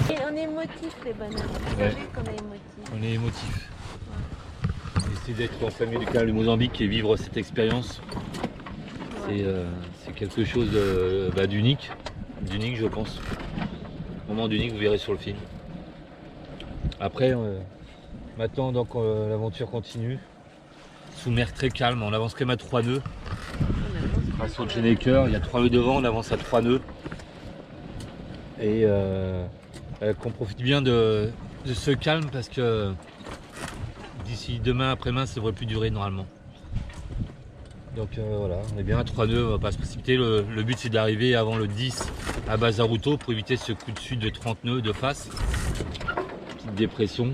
Et on est émotifs les bonhommes. Vous Ouais. savez qu'on est émotifs. On est émotif. Essayer d'être en famille du canal du Mozambique et vivre cette expérience. C'est quelque chose d'unique. D'unique, je pense. Moment d'unique, vous verrez sur le film. Après, maintenant, donc l'aventure continue. Sous mer très calme, on avance quand même à 3 nœuds. Grâce au Gennaker, il y a 3 nœuds devant, on avance à 3 nœuds. Et qu'on profite bien de ce calme parce que d'ici demain, après-demain, ça ne devrait plus durer normalement. Donc voilà, on est bien à 3 nœuds, on va pas se précipiter. Le but c'est d'arriver avant le 10 à Bazaruto pour éviter ce coup de sud de 30 nœuds de face. Petite dépression.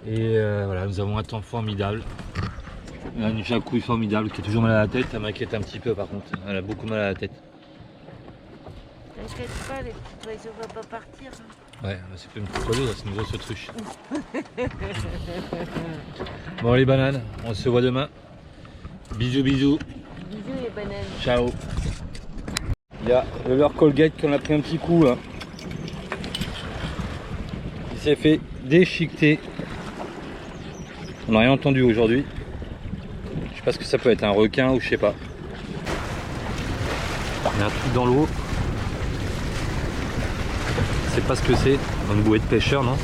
Et voilà, nous avons un temps formidable. Une jacouille formidable qui a toujours mal à la tête, ça m'inquiète un petit peu par contre. Elle a beaucoup mal à la tête. T'inquiète pas, les petits oiseaux vont pas partir. Ouais, c'est pas une petite oiseau, c'est une grosse autruche. Bon les bananes, on se voit demain. Bisous bisous. Bisous les bananes. Ciao. Il y a le leurre Colgate qui en a pris un petit coup là. Il s'est fait déchiqueter. On n'a rien entendu aujourd'hui. Je sais pas ce que ça peut être, un requin ou je sais pas. Il y a un truc dans l'eau. Je sais pas ce que c'est. Une bouée de pêcheur, non?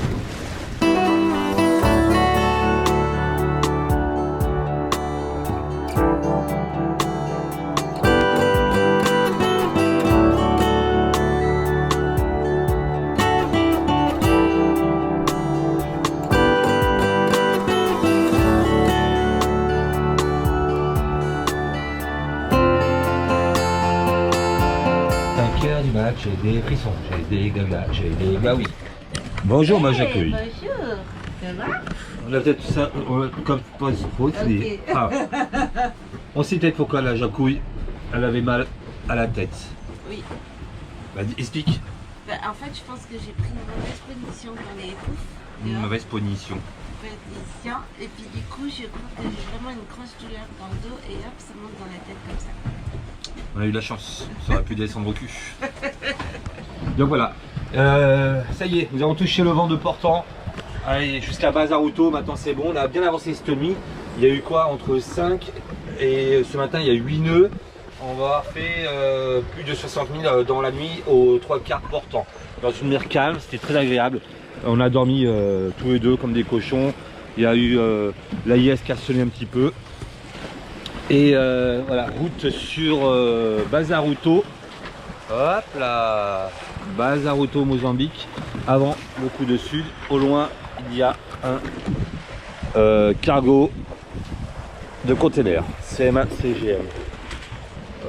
J'ai des frissons, j'ai des gagas, j'ai des gaouis. Bonjour ma jacouille. Bonjour, ça va? On a peut-être ça comme pas trop Ok. Ah. On sait peut-être pourquoi la jacouille, elle avait mal à la tête. Oui. Bah, explique. Bah, en fait, je pense que j'ai pris une mauvaise position dans les poufs. Une mauvaise position. Position. Et puis du coup, je crois que j'ai vraiment une grosse douleur dans le dos et hop, ça monte dans la tête comme ça. On a eu de la chance, ça aurait pu descendre au cul. Donc voilà, ça y est, nous avons touché le vent de Portant. Allez, jusqu'à Bazaruto, maintenant c'est bon, on a bien avancé cette nuit. Il y a eu quoi entre 5 et ce matin il y a eu 8 nœuds. On va avoir fait plus de 60 000 dans la nuit aux 3/4 Portant. Dans une mer calme, c'était très agréable. On a dormi tous les deux comme des cochons. Il y a eu l'AIS qui a sonné un petit peu. Et voilà, route sur Bazaruto. Hop là, Bazaruto, Mozambique. Avant le coup de sud, au loin, il y a un cargo de container, CMA CGM.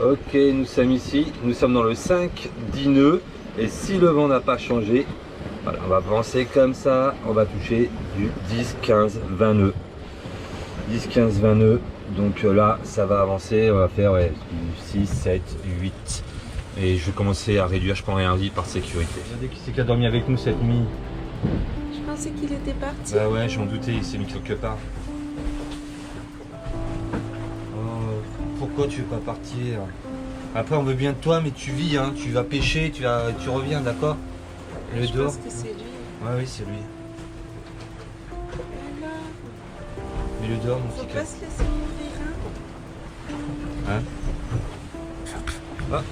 Ok, nous sommes ici, nous sommes dans le 5-10 nœuds. Et si le vent n'a pas changé, voilà, on va avancer comme ça, on va toucher du 10, 15, 20 nœuds. 10, 15, 20 nœuds. Donc là, ça va avancer, on va faire ouais, 6, 7, 8. Et je vais commencer à réduire, je prends rien dit par sécurité. Regardez qui c'est qui a dormi avec nous cette nuit. Je pensais qu'il était parti. Bah ouais, j'en doutais, il s'est mis quelque part. Oh, pourquoi tu veux pas partir? Après on veut bien de toi, mais tu vis, hein, tu vas pêcher, tu reviens, d'accord? Je pense que c'est lui. Ouais, oui, c'est lui. Mais le dehors, mon Faut petit pas cœur. se laisser mourir, hein. Hein? Ah.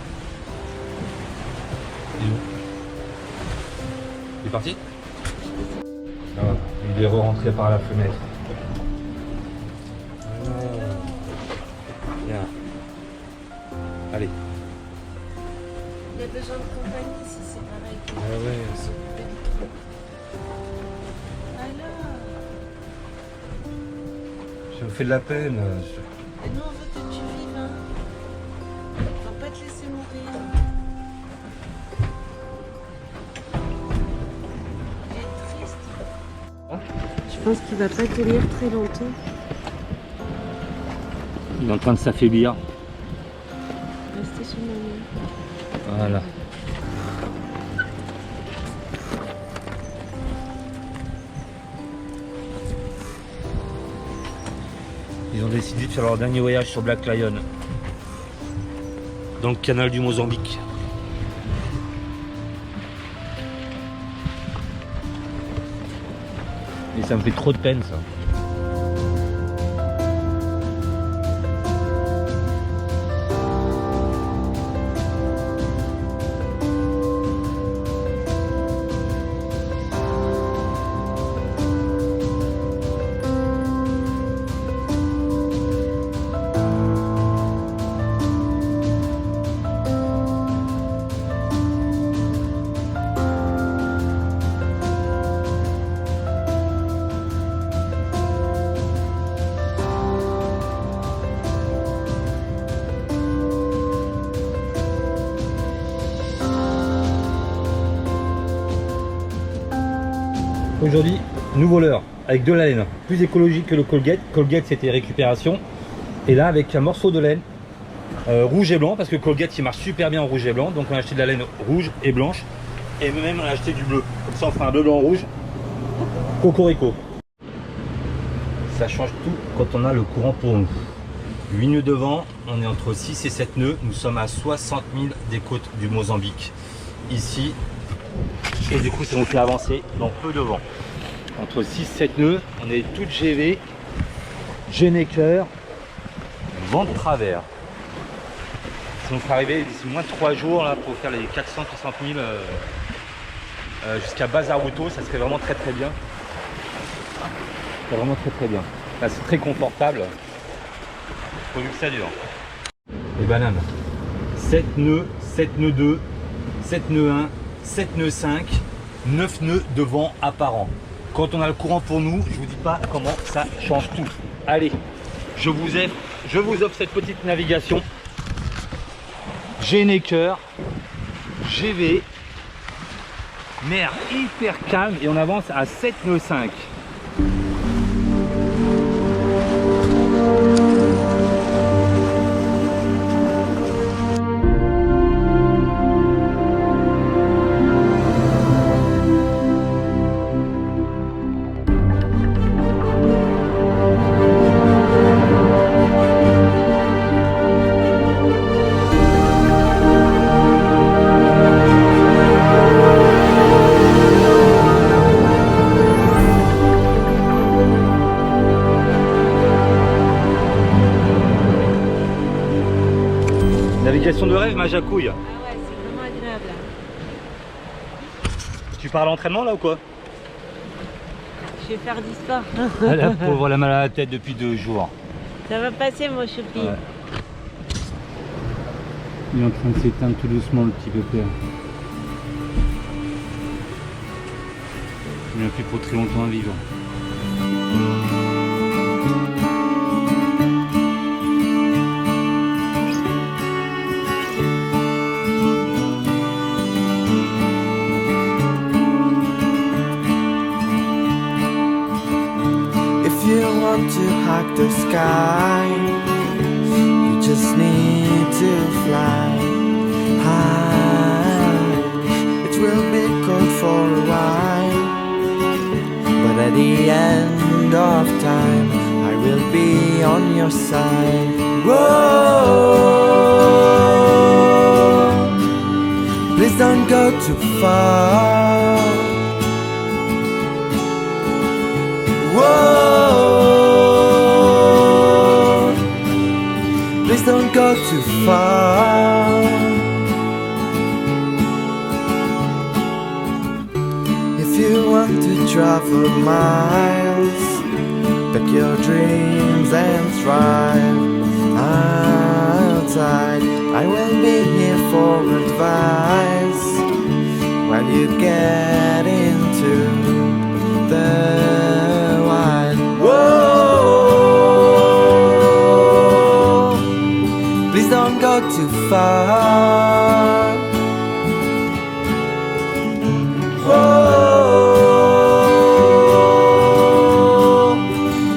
Il est où? Il est parti? Ah, il est rentré par la fenêtre. Ah. Bien. Allez. Il a besoin de compagnie si c'est pareil. Ah ouais. Alors, Ça me fait de la peine. et nous on veut que tu vives, hein. Faut pas te laisser mourir. Il est triste. Je pense qu'il va pas tenir très longtemps. Il est en train de s'affaiblir. Restez sur maman. Voilà. Ils ont décidé de faire leur dernier voyage sur Black Lion. Dans le canal du Mozambique. Et ça me fait trop de peine ça. Aujourd'hui, nouveau leurre avec de la laine, plus écologique que le Colgate. Colgate c'était récupération. Et là avec un morceau de laine rouge et blanc, parce que Colgate il marche super bien en rouge et blanc. Donc on a acheté de la laine rouge et blanche. Et même on a acheté du bleu. Comme ça on fera un bleu blanc rouge. Cocorico. Ça change tout quand on a le courant pour nous. 8 nœuds de vent, on est entre 6 et 7 nœuds. Nous sommes à 60 000 des côtes du Mozambique. Ici. Et du coup ça nous fait avancer dans peu de vent. Entre 6 et 7 nœuds, on est toute GV, Geneker, vent de travers. Si on fait arriver d'ici moins de 3 jours là, pour faire les 460 000 jusqu'à Bazaruto, ça serait vraiment très bien. C'est vraiment très bien. Là c'est très confortable. Pourvu que ça dure. Les bananes. 7 nœuds, 7 nœuds 2, 7 nœuds 1, 7 nœuds 5, 9 nœuds de vent apparent. Quand on a le courant pour nous, je vous dis pas comment ça change tout. Allez, je vous offre cette petite navigation. Geneker, GV, mer hyper calme et on avance à 7 nœuds 5. Navigation de rêve, Majacouille. Ah ouais, c'est vraiment agréable. Tu pars à l'entraînement là ou quoi? Je vais faire du sport. Ah, la pauvre, elle a mal à la tête depuis 2 jours. Ça va passer, mon choupi. Ouais. Il est en train de s'éteindre tout doucement, le petit pépère. Il n'a plus pour très longtemps à vivre. To hack the sky, you just need to fly high. It will be cold for a while, but at the end of time I will be on your side. Whoa, please don't go too far. Whoa, please don't go too far. If you want to travel miles, pack your dreams and thrive outside. I will be here for advice while you get into the wild. Whoa, please don't go too far. Whoa,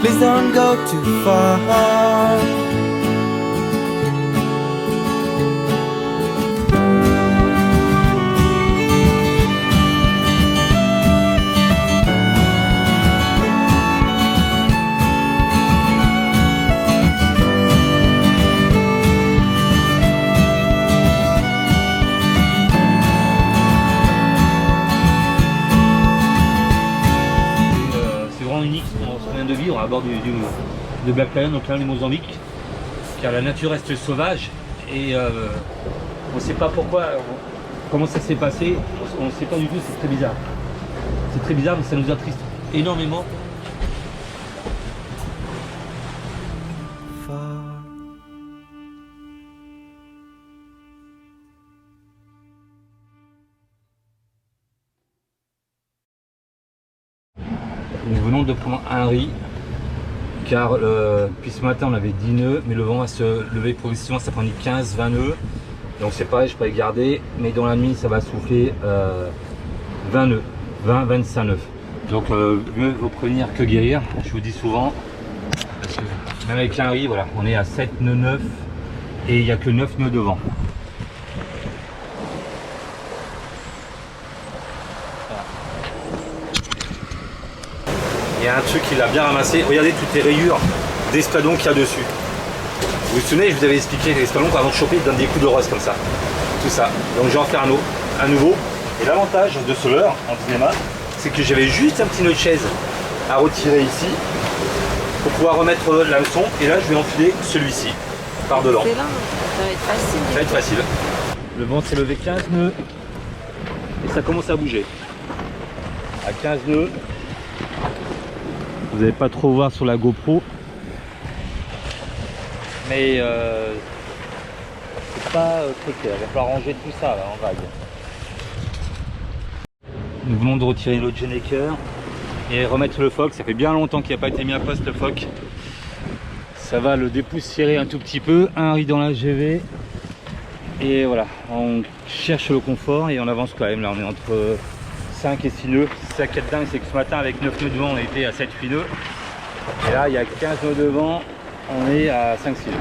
please don't go too far. De vivre à bord de Black Lion, donc là, le Mozambique, car la nature reste sauvage et on ne sait pas pourquoi, comment ça s'est passé, on ne sait pas du tout, c'est très bizarre. C'est très bizarre, mais ça nous attriste énormément. Nous venons de prendre un riz car puis ce matin on avait 10 nœuds mais le vent va se lever progressivement, ça prend 15-20 nœuds, donc c'est pareil, je pourrais garder, mais dans la nuit ça va souffler 20 nœuds, 20-25 nœuds. Donc mieux vaut prévenir que guérir, je vous dis souvent. Parce que même avec un riz, voilà, on est à 7 nœuds 9 et il n'y a que 9 nœuds devant. Il y a un truc qu'il a bien ramassé. Regardez toutes les rayures d'espadon qu'il y a dessus. Vous vous souvenez, je vous avais expliqué les espadons avant de choper, ils donnent des coups de rose comme ça. Tout ça. Donc je vais en faire un nouveau. Et l'avantage de ce leurre en cinéma, c'est que j'avais juste un petit nœud de chaise à retirer ici pour pouvoir remettre l'hameçon. Et là, je vais enfiler celui-ci par dedans. Excellent, ça va être facile. Ça va être facile. Le vent s'est levé 15 nœuds et ça commence à bouger. À 15 nœuds, vous n'allez pas trop voir sur la GoPro, mais c'est pas très clair. Il va falloir ranger tout ça là, en vague. Nous venons de retirer l'autre Genneker et remettre le phoque. Ça fait bien longtemps qu'il n'a pas été mis à poste le phoque. Ça va le dépoussiérer un tout petit peu. Un riz dans la GV. Et voilà, on cherche le confort et on avance quand même. Là, on est entre 5 et 6 nœuds. C'est ça qui est dingue, c'est que ce matin, avec 9 nœuds devant, on était à 7-8 nœuds. Et là, il y a 15 nœuds devant, on est à 5-6 nœuds.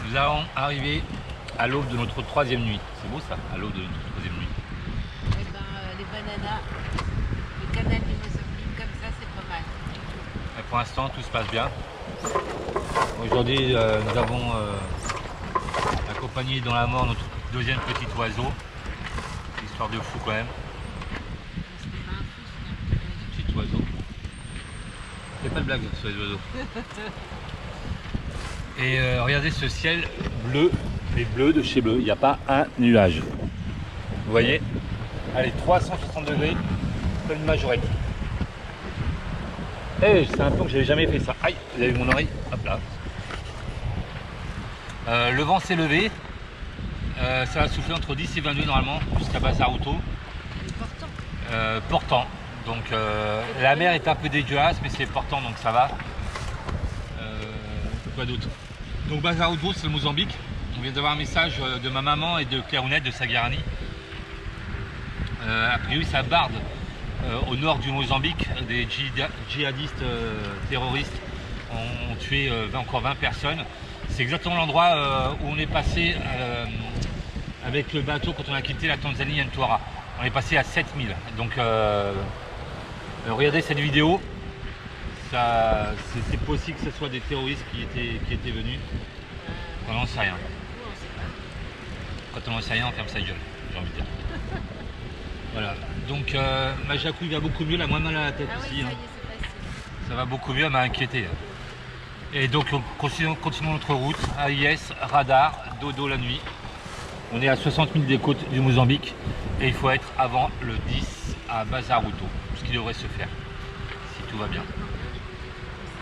Nous allons arriver à l'aube de notre 3e nuit. C'est beau ça, à l'aube de notre 3e nuit. Eh ben, les bananas, le canal du Mozambique, comme ça, c'est pas mal. Et pour l'instant, tout se passe bien. Aujourd'hui, nous avons accompagné dans la mort notre 2e petit oiseau. Histoire de fou quand même. Petit oiseau. C'est pas de blague sur les oiseaux. Et regardez ce ciel bleu, mais bleu de chez bleu, il n'y a pas un nuage. Vous voyez? Allez, 360 degrés, comme une majorette. Eh, c'est un plan que j'avais jamais fait ça. Aïe, vous avez vu mon oreille? Hop là. Le vent s'est levé. Ça va souffler entre 10 et 22 normalement, jusqu'à Bazaruto. Portant. Donc la mer est un peu dégueulasse, mais c'est portant, donc ça va. Quoi d'autre? Donc Bazaruto, c'est le Mozambique. On vient d'avoir un message de ma maman et de Clairounette de Sagarani. A priori, ça barde au nord du Mozambique. Des djihadistes terroristes ont tué encore 20 personnes. C'est exactement l'endroit où on est passé avec le bateau quand on a quitté la Tanzanie Ntwara. On est passé à 7000. Donc regardez cette vidéo. C'est possible que ce soit des terroristes qui étaient venus. On n'en sait rien. Quand on n'en sait rien, on ferme sa gueule, j'ai envie de dire. Voilà. Donc Majacouille va beaucoup mieux, elle a moins mal à la tête aussi. Hein. Ça va beaucoup mieux, elle m'a inquiété. Et donc on continuons notre route. AIS, radar, dodo la nuit. On est à 60 000 des côtes du Mozambique et il faut être avant le 10 à Bazaruto, ce qui devrait se faire, si tout va bien.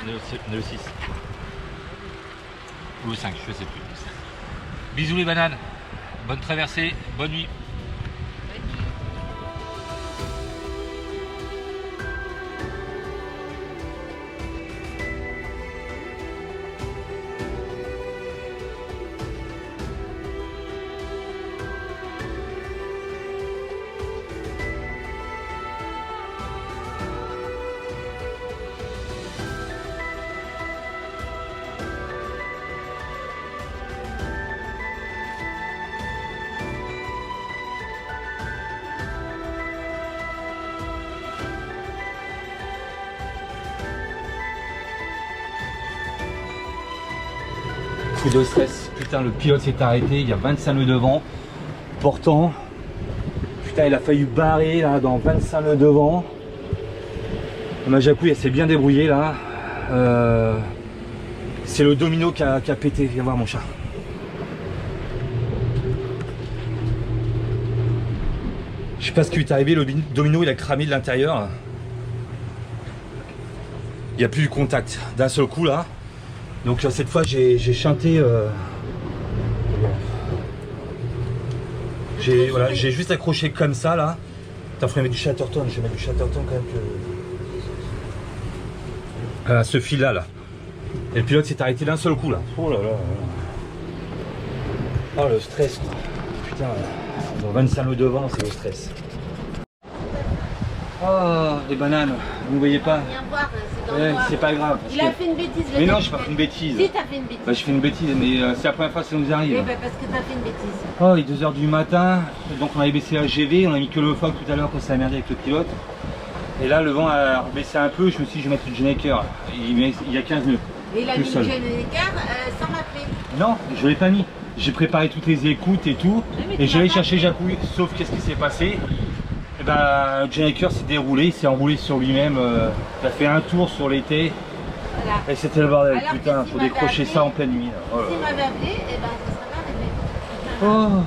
On est le 6. Ou le 5, je ne sais plus. Bisous les bananes, bonne traversée, bonne nuit. Coup de stress, putain le pilote s'est arrêté, il y a 25 nœuds de vent, portant, putain il a failli barrer là dans 25 nœuds de vent. Majacouille elle s'est bien débrouillée là, c'est le domino qui a pété, viens voir mon chat. Je sais pas ce qui lui est arrivé, le domino il a cramé de l'intérieur. Il n'y a plus de contact d'un seul coup là. Donc cette fois j'ai chanté, j'ai juste accroché comme ça là. Attends, faut mettre du Chatterton, je vais mettre du Chatterton quand même que... ce fil là. Et le pilote s'est arrêté d'un seul coup là. Oh là là là. Oh le stress quoi. Putain, dans 25 nœuds de vent, c'est le stress. Oh, les bananes, vous ne voyez pas? Viens voir, c'est dans le Ouais, noir. c'est pas grave. Il a fait une bêtise. Mais non, j'ai pas fait une bêtise. Si, t'as fait une bêtise. Bah, je fais une bêtise, mais c'est la première fois que ça nous arrive. Eh ben, parce que t'as fait une bêtise. Oh, il est 2 h du matin, donc on avait baissé la GV, on a mis que le fog tout à l'heure quand ça a merdé avec le pilote. Et là, le vent a baissé un peu, je me suis dit, je vais mettre le Gennaker. Il y a 15 nœuds. Et il a Tout mis le seul. Gennaker sans m'appeler. Non, je l'ai pas mis. J'ai préparé toutes les écoutes et tout, mais et tu j'allais l'as chercher pas Jacouille, sauf qu'est-ce qui s'est passé? Et ben, le Gennaker s'est déroulé, il s'est enroulé sur lui-même, il a fait un tour sur l'été, Voilà. et c'était le bordel. Alors que Putain, s'il faut m'avait décrocher appelé- ça en pleine nuit. Là. Oh là S'il là. m'avait appelé, eh ben, ça serait pas arrivé. Oh,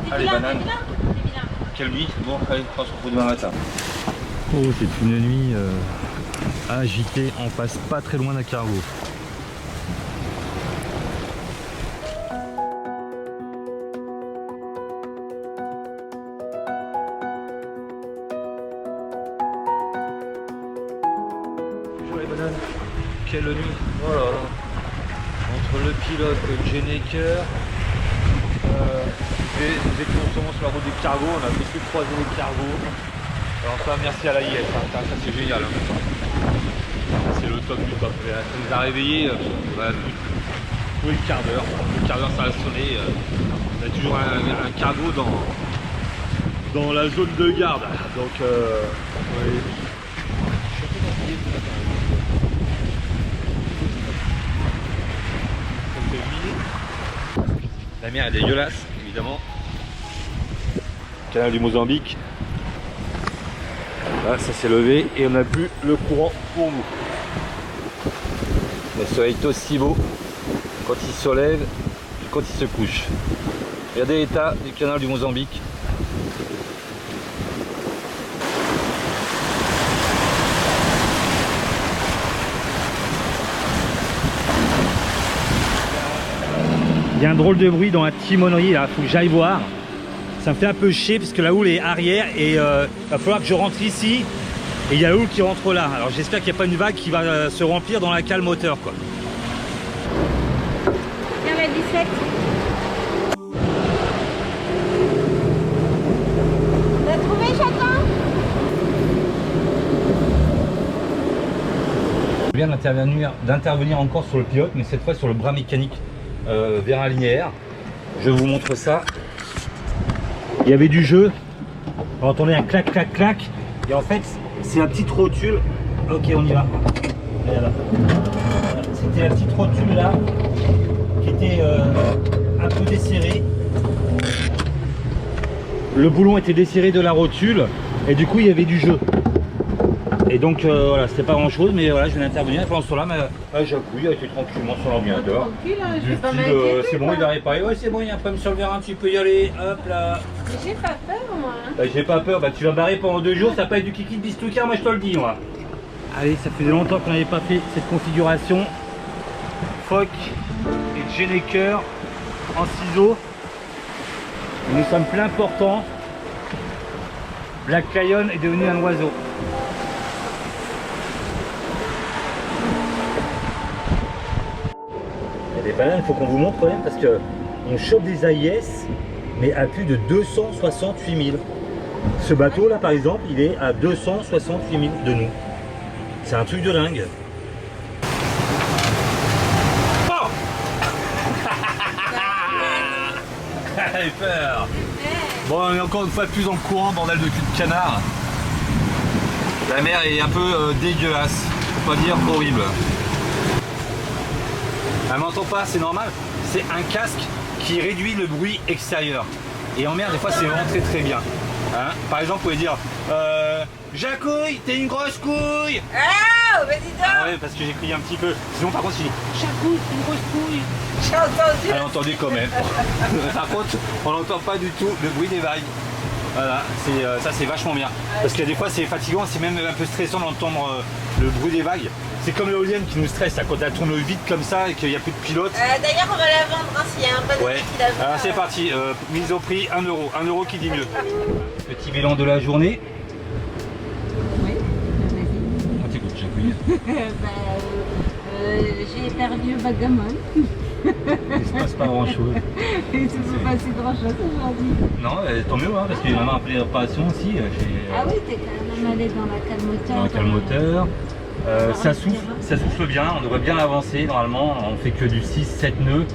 T'es allez, vilain, banane. t'es vilain, t'es vilain. Quelle nuit. Bon, allez, on se retrouve demain matin. Oh, c'est une nuit agitée, on passe pas très loin d'un cargo. Bonjour les bananes. Quelle nuit. Oh là là. Entre le pilote, le Gennaker, des consommants sur la route des cargos, on a fait que croiser les cargos. Alors ça, merci à la IS, hein. Ça c'est génial. Hein. C'est le top du top. Ça nous a réveillés tous les quarts d'heure. Le quart d'heure ça a sonné. On a toujours un cargo dans la zone de garde. Donc ouais. La mer est dégueulasse, évidemment. Canal du Mozambique. Là, ça s'est levé et on n'a plus le courant pour nous. Le soleil est aussi beau quand il se lève que quand il se couche. Regardez l'état du canal du Mozambique. Il y a un drôle de bruit dans la timonerie là, faut que j'aille voir. Ça me fait un peu chier parce que la houle est arrière et il va falloir que je rentre ici et il y a la houle qui rentre là. Alors j'espère qu'il n'y a pas une vague qui va se remplir dans la cale moteur quoi. Viens la 17. T'as trouvé chacun? Je viens d'intervenir encore sur le pilote, mais cette fois sur le bras mécanique vérin linéaire. Je vous montre ça. Il y avait du jeu. On entendait un clac clac clac. Et en fait, c'est la petite rotule. Ok, on y va. C'était la petite rotule là qui était un peu desserrée. Le boulon était desserré de la rotule et du coup il y avait du jeu. Et donc voilà, c'était pas grand chose, mais voilà, je viens d'intervenir. Et pendant ce temps-là, Jacouille a été tranquillement sur l'ordinateur. Tranquille, hein, je Du vais pas style, m'inquiéter. c'est bon, il va réparer. Ouais, c'est bon, il y a un problème sur le vérin, tu peux y aller. Hop là. J'ai pas peur, moi. Hein. Bah, j'ai pas peur, bah, tu vas barrer pendant 2 jours, ça va pas être du kiki de bistouka, moi je te le dis, moi. Allez, ça faisait longtemps qu'on n'avait pas fait cette configuration. Foc et Gennaker en ciseaux. Nous sommes plein portants. Black Lion est devenu un oiseau. Il y a des bananes, il faut qu'on vous montre quand même parce que on chope des AIS mais à plus de 268 000. Ce bateau là par exemple, il est à 268 000 de nous. C'est un truc de dingue. Oh J'avais peur. Bon, on est encore une fois plus dans le courant, bordel de cul de canard. La mer est un peu dégueulasse, faut pas dire horrible. Elle m'entend pas, c'est normal. C'est un casque qui réduit le bruit extérieur. Et en mer, des fois, c'est vraiment très très bien. Hein, par exemple, vous pouvez dire Jacouille, t'es une grosse couille. Ah, vas-y, Ah ouais, parce que j'ai crié un petit peu. Sinon, par contre, je dis Jacouille, t'es une grosse couille. j'ai entendu. Elle entendait quand même. Par contre, on n'entend pas du tout le bruit des vagues. Voilà, ça c'est vachement bien. Parce que des fois c'est fatigant, c'est même un peu stressant d'entendre le bruit des vagues. C'est comme l'éolienne qui nous stresse là, quand elle tourne vite comme ça et qu'il n'y a plus de pilote. D'ailleurs, on va la vendre hein, s'il y a un bon Ouais. qui la vend. Alors c'est parti, mise au prix 1 euro. 1 euro qui dit mieux. Petit bilan de la journée. Oui, On t'écoute, Jacouille. J'ai perdu au backgammon. Il se passe pas grand chose. Il ne s'est pas passé grand chose aujourd'hui. Non, tant mieux, hein, parce qu'il y en a un peu des réparations aussi. Ah oui, t'es quand même allé dans la cale moteur. Dans le calmoteur. Ça souffle bien, on devrait bien avancer normalement. On fait que du 6-7 nœuds.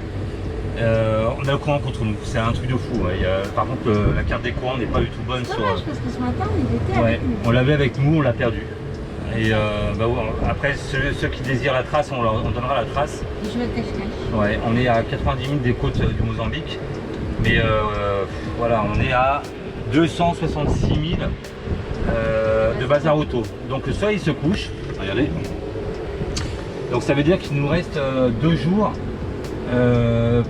On a le courant contre nous, c'est un truc de fou. Ouais. Par contre, la carte des courants n'est pas du tout bonne C'est sur. dommage parce que ce matin il était Ouais, avec nous. on l'avait avec nous, on l'a perdu. Et bah, ouais, après, ceux qui désirent la trace, on leur donnera la trace. Il joue à cache-cache. Ouais, on est à 90 000 des côtes du Mozambique. Mais voilà, on est à 266 000 de bazar auto. Donc le soleil se couche. Regardez. Donc ça veut dire qu'il nous reste 2 jours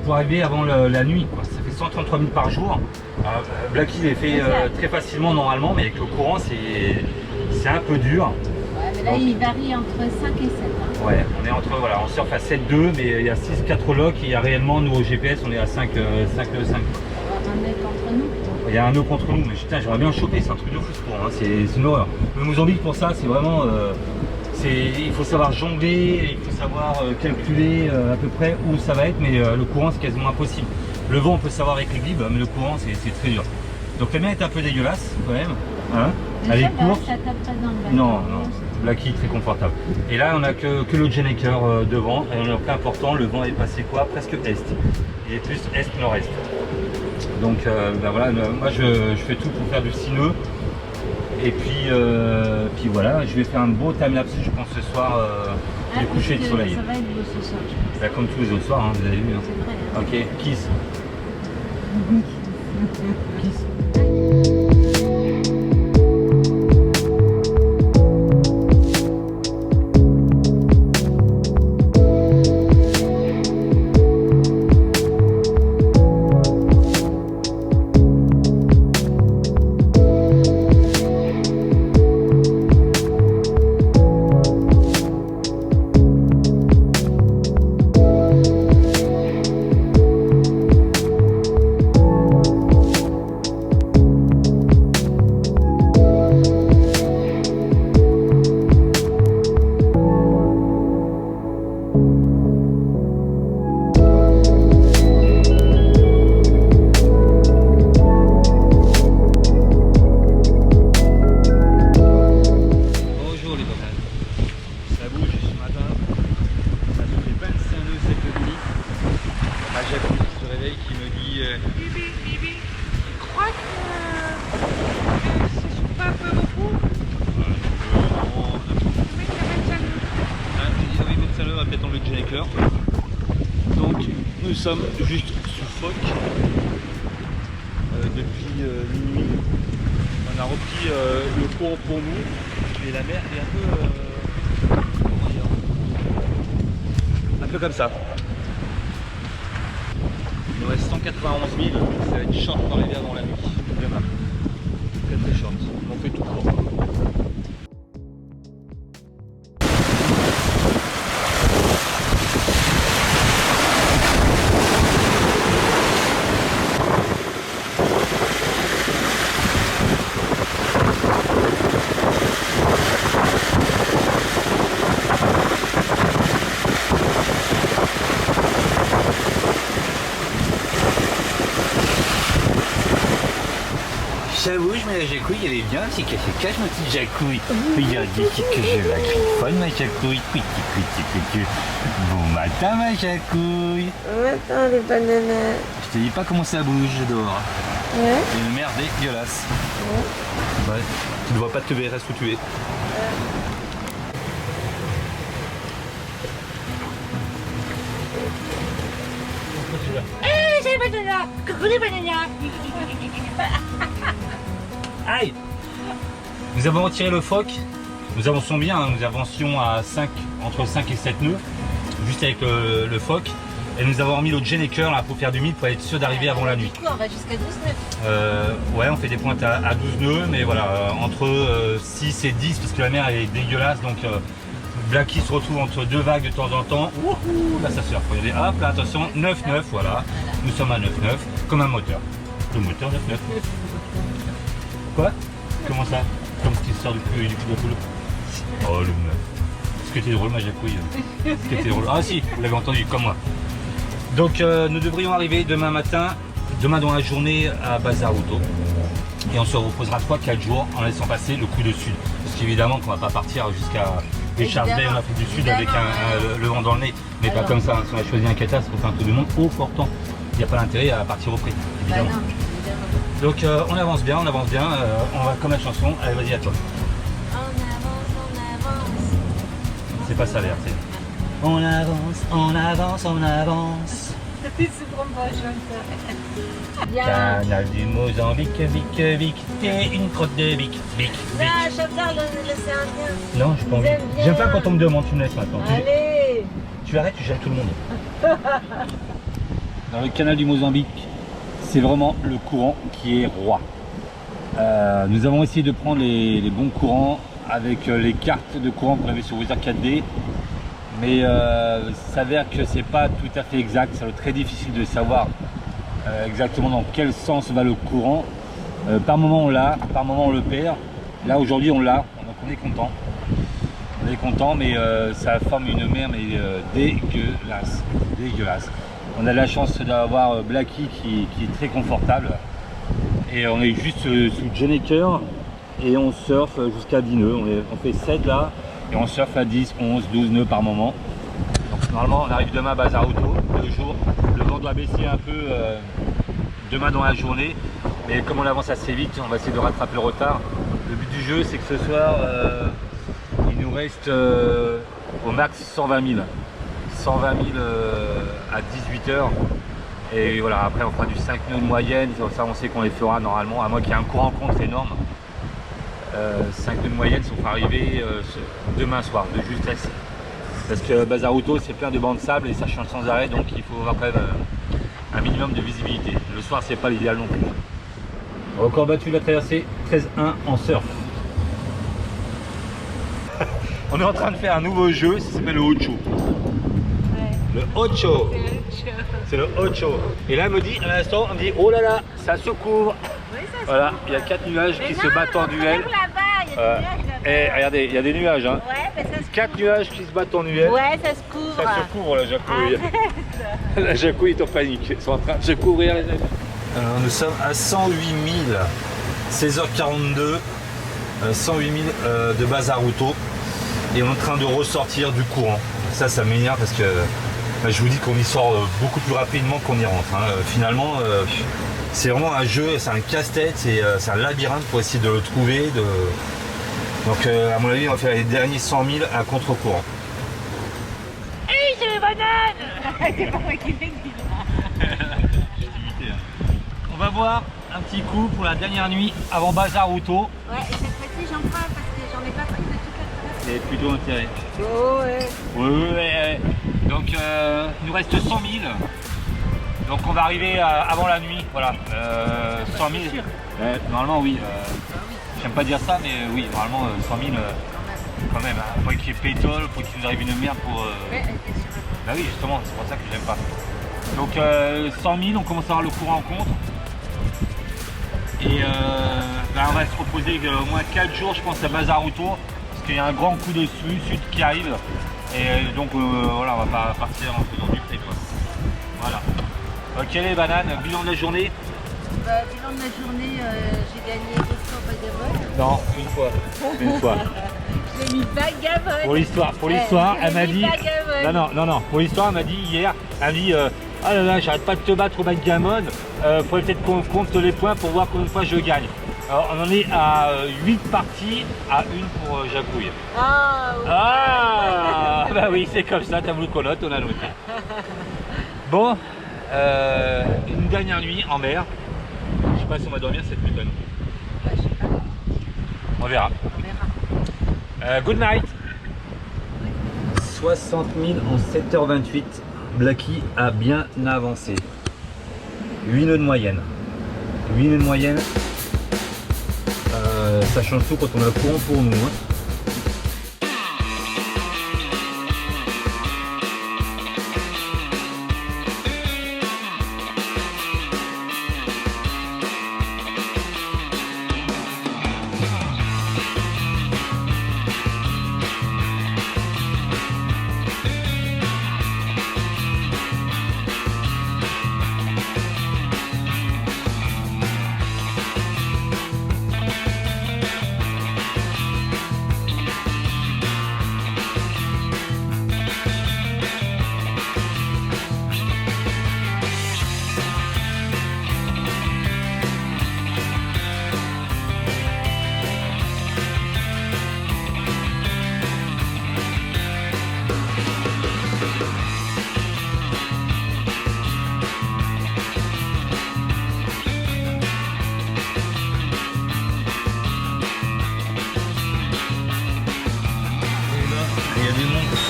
pour arriver avant la nuit, quoi. Ça fait 133 000 par jour. Blackie les fait très facilement normalement, mais avec le courant c'est un peu dur. Ouais, mais là il varie entre 5 et 7. Hein. Ouais, on est entre, voilà, on surfe à 7,2, mais il y a 6-4 locks et il y a réellement, nous au GPS, on est à 5,5. On va avoir un mec entre nous. Il y a un nœud contre nous, mais putain, j'aimerais bien le choper, c'est un truc de fou ce courant, hein. C'est une horreur. Le Mozambique pour ça, c'est vraiment, il faut savoir jongler, il faut savoir calculer à peu près où ça va être, mais le courant c'est quasiment impossible. Le vent on peut savoir avec les glibes, mais le courant c'est très dur. Donc la mer est un peu dégueulasse quand même, hein. Elle est courte. Ça tape pas dans le bateau. Non, non, Blackie très confortable. Et là on a que le Gennaker devant, et on a plus important, le vent est passé quoi, presque est. Il est plus est-nord-est. Donc ben voilà, moi je fais tout pour faire du 6 nœuds. Et puis voilà, je vais faire un beau timelapse je pense ce soir du coucher de soleil. Ça va être beau ce soir, je pense. Là, comme tous les autres soirs, hein, vous avez vu. Hein. C'est vrai. Hein. Ok, kiss. Kiss. Donc nous sommes juste sous Foc depuis minuit. On a repris le courant pour nous et la mer est un peu comme ça. Il nous reste 191 000, ça va être short pour arriver avant la nuit demain. Très short, on fait tout court. J'avoue, je mets la jacouille, elle est bien, c'est cache ma petite jacouille. Regarde ici que je la griffonne, ma jacouille. Bon matin, ma jacouille. Attends, les bananes. Je te dis pas comment ça bouge dehors. Ouais. C'est une merde dégueulasse. Ouais. Tu ne vois pas te verrer où tu es. C'est les bananas. Coucou les bananas. Aïe! Nous avons retiré le Foc. Nous avancions bien, hein. Nous avancions à 5, entre 5 et 7 nœuds, juste avec le Foc. Et nous avons remis le Gennaker là pour faire du mid pour être sûr d'arriver avant la nuit. Du coup, on va jusqu'à 12 nœuds. Ouais, on fait des pointes à 12 nœuds, mais voilà, entre 6 et 10 parce que la mer elle est dégueulasse. Donc Blackie se retrouve entre deux vagues de temps en temps. Wouhou, là ça surfe. Regardez, hop, là attention, 9-9, voilà. Nous sommes à 9-9, comme un moteur. Le moteur 9-9. Quoi? Comment ça? Comme ce qui sort du cul de poule. Oh le 9. Ce qui était drôle, ma jacouille. Ce qui était drôle. Ah si, vous l'avez entendu, comme moi. Donc nous devrions arriver demain matin, demain dans la journée à Bazar Auto. Et on se reposera 3-4 jours en laissant passer le coup de sud. Parce qu'évidemment qu'on va pas partir jusqu'à Richards Bay en Afrique du Sud avec le vent dans le nez. Mais pas comme ça, hein. Si on a choisi un catastrophe pour faire un tour du monde, au portant. Il n'y a pas d'intérêt à partir au prix, évidemment. Donc on avance bien, on va comme la chanson. Allez, vas-y, à toi. On avance. C'est pas ça l'air, c'est. On avance, on avance, on avance. C'est trop moche comme ça. Bien. Canal du Mozambique, Vic, t'es une crotte de Vic. Là, chanteur de l'océan Indien. Non, j'ai pas envie. J'aime bien. J'aime pas quand on me demande, tu me laisses maintenant. Allez. Tu arrêtes, tu gênes tout le monde. Dans le canal du Mozambique, c'est vraiment le courant qui est roi. Nous avons essayé de prendre les bons courants avec les cartes de courant qu'on avait sur Weather 4D, mais il s'avère que c'est pas tout à fait exact. C'est très difficile de savoir exactement dans quel sens va le courant. Par moment on l'a, par moment on le perd. Là aujourd'hui on l'a, donc on est content. On est content, mais ça forme une mer mais dégueulasse. On a la chance d'avoir Blacky qui est très confortable. Et on est juste sous Jenneker et on surfe jusqu'à 10 nœuds. On fait 7 là et on surfe à 10, 11, 12 nœuds par moment. Donc normalement on arrive demain à Bazar Auto, 2 jours. Le vent doit baisser un peu demain dans la journée. Mais comme on avance assez vite, on va essayer de rattraper le retard. Le but du jeu c'est que ce soir il nous reste au max 120 000. 120 000 à 18 h. Et voilà, après on fera du 5 nœuds de moyenne, ça on sait qu'on les fera normalement, à moins qu'il y ait un courant contre énorme. 5 nœuds de moyenne, ça on fera arriver demain soir, de justesse. Parce que Bazar Auto c'est plein de bancs de sable et ça change sans arrêt, donc il faut avoir quand même un minimum de visibilité. Le soir c'est pas l'idéal non plus. Record battu la traversée, 13-1 en surf. On est en train de faire un nouveau jeu, ça s'appelle le Ocho. Le Ocho. C'est le Ocho. Et là, elle me dit, à l'instant, on me dit, oh là là, ça se couvre. Oui, ça se Voilà, couvre. il y a 4 nuages qui se non, battent en duel. regarde là-bas, il y a des nuages là-bas. Et regardez, il y a des nuages. Hein. Ouais, mais ça se 4 couvre. nuages qui se battent en duel. Ouais, ça se couvre. Ça se couvre, la jacouille. Arrête. La jacouille est en panique. Ils sont en train de se couvrir, les amis. Alors, nous sommes à 108 000, 16h42, 108 000 de Bazar Auto. Et on est en train de ressortir du courant. Ça m'énerve parce que je vous dis qu'on y sort beaucoup plus rapidement qu'on y rentre. Hein. Finalement, c'est vraiment un jeu, c'est un casse-tête, c'est un labyrinthe pour essayer de le trouver. Donc à mon avis, on va faire les derniers 100 000 à contre-courant. Hey, c'est les bananes. C'est pas moi qui l'ai dit. On va voir un petit coup pour la dernière nuit avant Bazar Auto. Ouais, et cette fois-ci, j'en prends parce que j'en ai pas pris de toute la traversée. C'est plutôt intérêt. Oh, ouais. Oui. Donc il nous reste 100 000. Donc on va arriver avant la nuit. Voilà. 100 000. Normalement oui. J'aime pas dire ça, mais oui, normalement 100 000 quand même. Hein. Faut qu'il y ait pétrole, faut qu'il nous arrive une merde pour. Ouais, elle était sur le- Bah oui, justement, c'est pour ça que j'aime pas. Donc 100 000, on commence à avoir le courant en compte. Et on va se reposer au moins 4 jours, je pense, à Bazar Auto. Parce qu'il y a un grand coup de sud qui arrive. Et donc voilà, on va pas partir en faisant du pré quoi. Voilà. Ok les bananes, bilan de la journée. Bah, bilan de la journée, j'ai gagné 200 vagabonds. Non, une fois. J'ai mis vagabonds. Pour l'histoire, elle m'a dit. Vagabonds. Non, pour l'histoire, elle m'a dit hier, elle m'a dit ah là là, j'arrête pas de te battre au backgammon, faudrait peut-être qu'on compte les points pour voir combien de fois je gagne. Alors on en est à 8 parties, à 1 pour Jacouille. Ah, oui. Ah bah oui, c'est comme ça, t'as voulu qu'on note, on a noté. Bon, une dernière nuit en mer. Je sais pas si on va dormir cette nuit. Bah, je sais pas, On verra. on verra. Good night. 60 000 en 7h28. Blacky a bien avancé. 8 nœuds de moyenne. 8 nœuds de moyenne. Ça change tout quand on a le courant pour nous. Hein.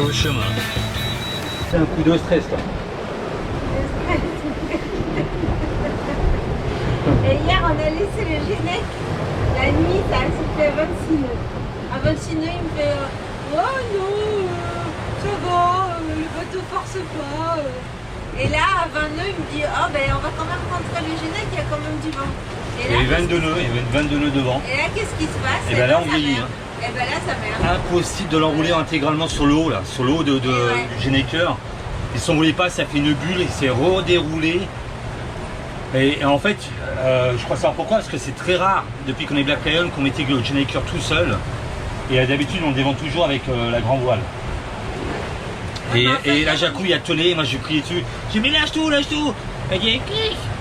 sur le chemin. C'est un coup de stress là. Et hier, on a laissé le Genec. La nuit, ça a à 26 nœuds. À 26 nœuds, il me fait oh non, ça va, le bateau force pas. Et là, à 20 nœuds, il me dit oh ben on va quand même rentrer le Genec, il y a quand même du vent. Et Il y là, avait 22 nœuds, il y avait 22 nœuds devant. Et là, qu'est-ce qui se passe? Et ben là, on ça vieillit. merde. Et ben là, ça merde. Impossible de l'enrouler intégralement sur le haut là, sur le haut du Geneker. Il s'enroulait pas, ça fait une bulle, il s'est redéroulé. Et en fait, je crois savoir pourquoi, parce que c'est très rare depuis qu'on est Black Lion qu'on mettait le Geneker tout seul. Et d'habitude, on le dévente toujours avec la grand voile. Et la Jacouille a tolé, moi je criais dessus. J'ai dit mais lâche tout, lâche tout. Elle dit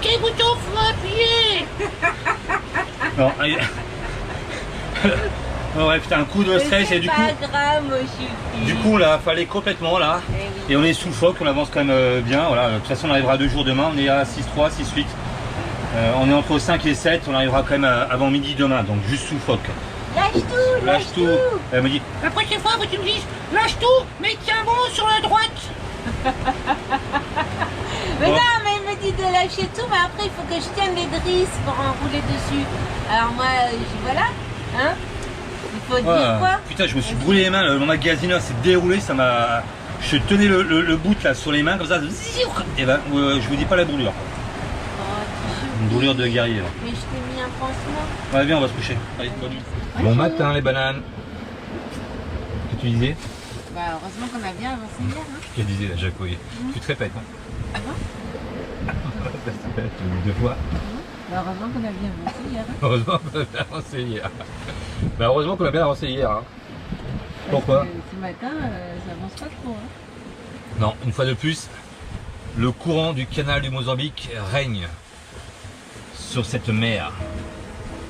quel bouton faut appuyer? Non, oh ouais putain, un coup de stress et du coup. C'est pas grave, mon choupi. Du coup là, fallait complètement là. Et on est sous phoque, on avance quand même bien. Voilà. De toute façon, on arrivera 2 jours demain. On est à 6-3, 6-8. On est entre 5 et 7. On arrivera quand même avant midi demain. Donc juste sous phoque. Lâche tout, lâche tout. Elle me dit La prochaine fois, faut que tu me dises lâche tout, mais tiens bon sur la droite. Mais Bon. non, mais il me dit de lâcher tout, mais après il faut que je tienne les drisses pour enrouler dessus. Alors moi, voilà, hein. Il faut dire quoi? putain, je me suis brûlé les mains. Le magasineur s'est déroulé. Ça m'a. Je tenais le bout là sur les mains comme ça. Et ben, je vous dis pas la brûlure. Oh, tu Une brûlure de guerrier là. Mais je t'ai mis un pansement. Ouais, viens, on va se coucher. Allez, bonne nuit. Bon matin les bananes. Qu'est-ce que tu disais? Bah heureusement qu'on a bien avancé hier, hein. Qu'est-ce que disait la Jacouille? Tu te répètes, hein? Ah bon? Ça se répète 2 fois. Bah heureusement qu'on a bien avancé hier, hein. Heureusement qu'on a bien avancé hier. Bah heureusement qu'on a bien avancé hier. Hein. Pourquoi? Parce que ce matin, ça avance pas trop, hein. Non, une fois de plus, le courant du canal du Mozambique règne sur cette mer.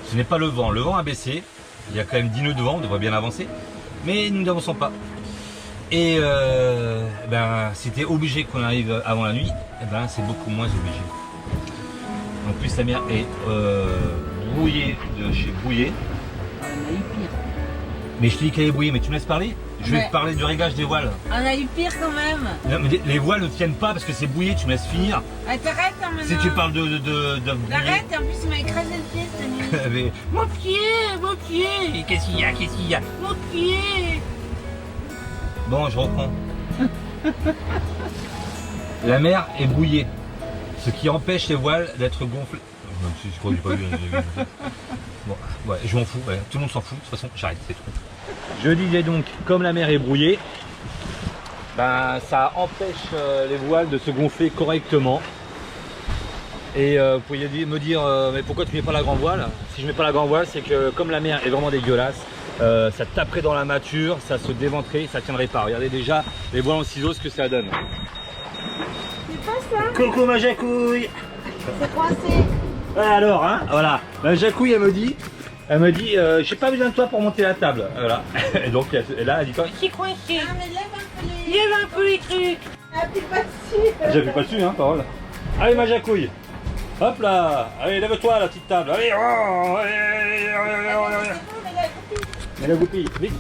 Ce n'est pas le vent. Le vent a baissé. Il y a quand même 10 nœuds de vent, on devrait bien avancer. Mais nous n'avançons pas. Et ben, c'était obligé qu'on arrive avant la nuit. Et ben, c'est beaucoup moins obligé. En plus, la mer est brouillée de chez brouillée. On a eu pire. Mais je te dis qu'elle est brouillée, mais tu me laisses parler? Je vais Ouais. te parler du réglage des voiles. On a eu pire quand même. Non, mais les voiles ne tiennent pas parce que c'est bouillé, tu me laisses finir. Ah, t'arrêtes hein, maintenant. Si tu parles de bouillé. Arrête, en plus il m'a écrasé le pied cette nuit. Mais- Mon pied, qu'est-ce qu'il y a, qu'est-ce qu'il y a? Mon pied. Bon, je reprends. La mer est brouillée, ce qui empêche les voiles d'être gonflées. Même si je crois que j'ai pas vu. Bon, ouais, je m'en fous, ouais, tout le monde s'en fout, de toute façon, j'arrête, c'est tout. Je disais donc, comme la mer est brouillée, ben, ça empêche les voiles de se gonfler correctement. Et vous pourriez me dire, mais pourquoi tu mets pas la grande voile? Si je mets pas la grande voile, c'est que comme la mer est vraiment dégueulasse, ça taperait dans la mâture, ça se déventerait, ça tiendrait pas. Regardez déjà les voiles en ciseaux, ce que ça donne. C'est pas ça, Coucou ma Jacouille. c'est coincé. Alors, hein, voilà. La Jacouille, elle me dit, j'ai pas besoin de toi pour monter la table. Voilà. Et donc, et là, elle dit quoi? C'est coincé. Ah, mais lève un peu les. Lève un peu les trucs. Appuie pas dessus. J'appuie pas dessus, hein, parole. Allez, ma Jacouille. Hop là. Allez, lève-toi, la petite table. Allez, oh, allez. Mais la goupille, vite.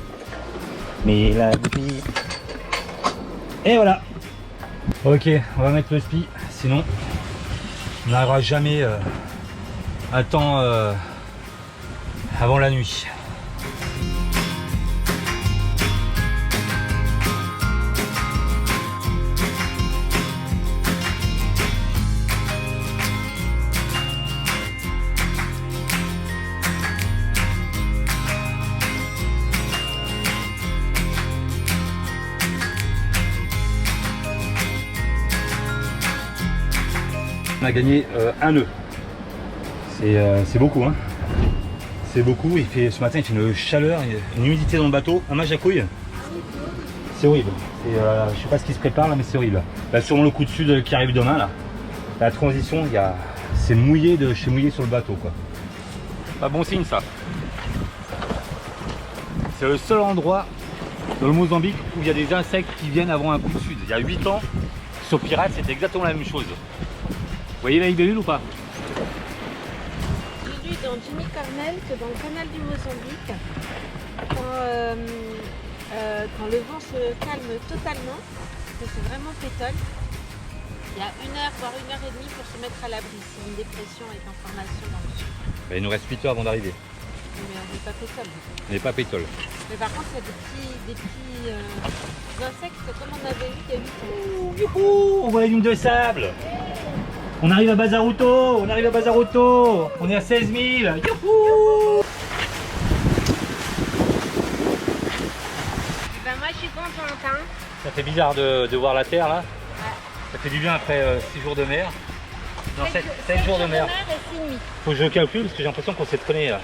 Mais la goupille. Et voilà. Ok, on va mettre le spi, sinon on n'arrivera jamais à temps avant la nuit. On a gagné un nœud. C'est beaucoup, hein. C'est beaucoup. Il fait, ce matin, il fait une chaleur, une humidité dans le bateau. Un match à couilles. C'est horrible. Je sais pas ce qui se prépare là, mais c'est horrible. Là, sûrement le coup de sud qui arrive demain là. La transition, c'est mouillé de chez mouillé sur le bateau, quoi. Pas bon signe ça. C'est le seul endroit dans le Mozambique où il y a des insectes qui viennent avant un coup de sud. Il y a 8 ans, sur Pirates, c'était exactement la même chose. Vous voyez la libellule ou pas? J'ai lu dans Jimmy Carnell que dans le canal du Mozambique, quand quand le vent se calme totalement, que c'est vraiment pétole, il y a 1 heure, voire 1 heure et demie pour se mettre à l'abri. C'est une dépression avec en formation dans le sud. Bah, il nous reste 8 heures avant d'arriver. Mais on n'est pas pétole. On n'est pas pétole. Mais par contre, il y a des petits insectes comme on avait eu il y a 8 ans. Youhou, on voit les dunes de sable. On arrive à Bazaruto, on arrive à Bazaruto. On est à 16 000. Youhou. Ben moi, je suis contente. Hein. Ça fait bizarre de voir la terre là. Ça fait du bien après 6 jours de mer. Non, 7 jours de mer. Et 6 nuits. Faut que je calcule parce que j'ai l'impression qu'on s'est traîné là.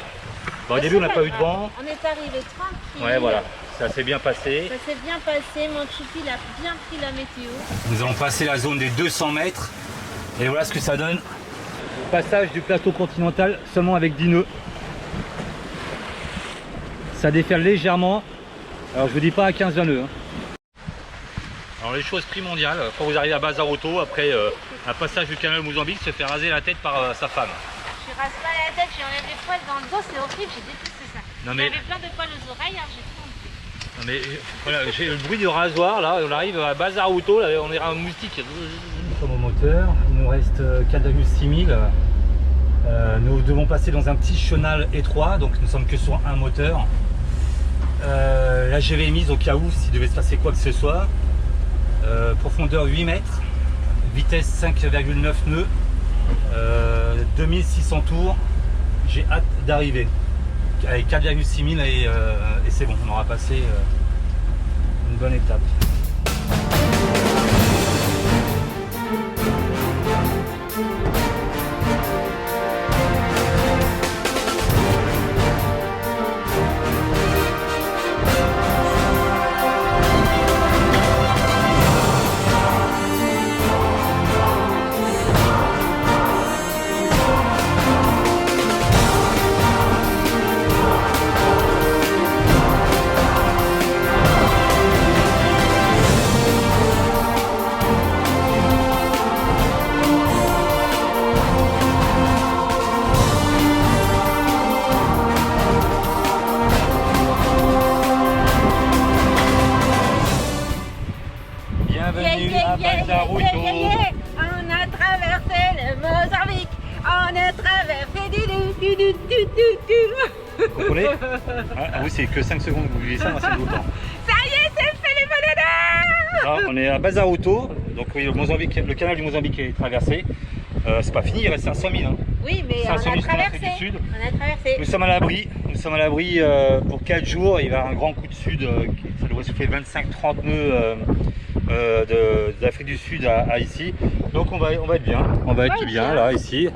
Bon, au début on n'a pas eu de vent. On est arrivé tranquille. Ouais voilà, ça s'est bien passé. Ça s'est bien passé, mon choupi il a bien pris la météo. Nous allons passer la zone des 200 mètres. Et voilà ce que ça donne. Passage du plateau continental seulement avec 10 nœuds. Ça déferle légèrement. Alors je vous dis pas à 15-20 nœuds. Hein. Alors les choses primordiales, quand vous arrivez à Bazaruto, après un passage du canal Mozambique, se fait raser la tête par sa femme. Je rase pas la tête, j'ai enlevé des poils dans le dos, c'est horrible, j'ai détesté ça. Non, mais... J'avais plein de poils aux oreilles, hein, j'ai tout enlevé. Non mais voilà, j'ai le bruit du rasoir là, on arrive à Bazaruto, là, on est un moustique. Nous sommes au moteur, il nous reste 4,6 000. Nous devons passer dans un petit chenal étroit, donc nous sommes que sur un moteur. La GV est mise au cas où s'il devait se passer quoi que ce soit. Profondeur 8 mètres, vitesse 5,9 nœuds, 2600 tours. J'ai hâte d'arriver avec 4,6 000 et c'est bon, on aura passé une bonne étape. Bienvenue à Bazaruto. On a traversé le Mozambique, on a traversé du. Vous comprenez? Ah oui, c'est que 5 secondes que vous vivez ça, moi c'est tout le temps. Ça y est, c'est fait les bananas. Là, on est à Bazaruto, donc oui, le canal du Mozambique est traversé. C'est pas fini, il reste 500 000. Hein. Oui, mais on 500 a 000 sur l'Afrique traversé. du Sud. On a traversé. Nous sommes à l'abri pour 4 jours. Il va y avoir un grand coup de sud, ça doit souffler 25-30 nœuds d'Afrique du Sud à ici. Donc on va être bien, on va être bien là, ici.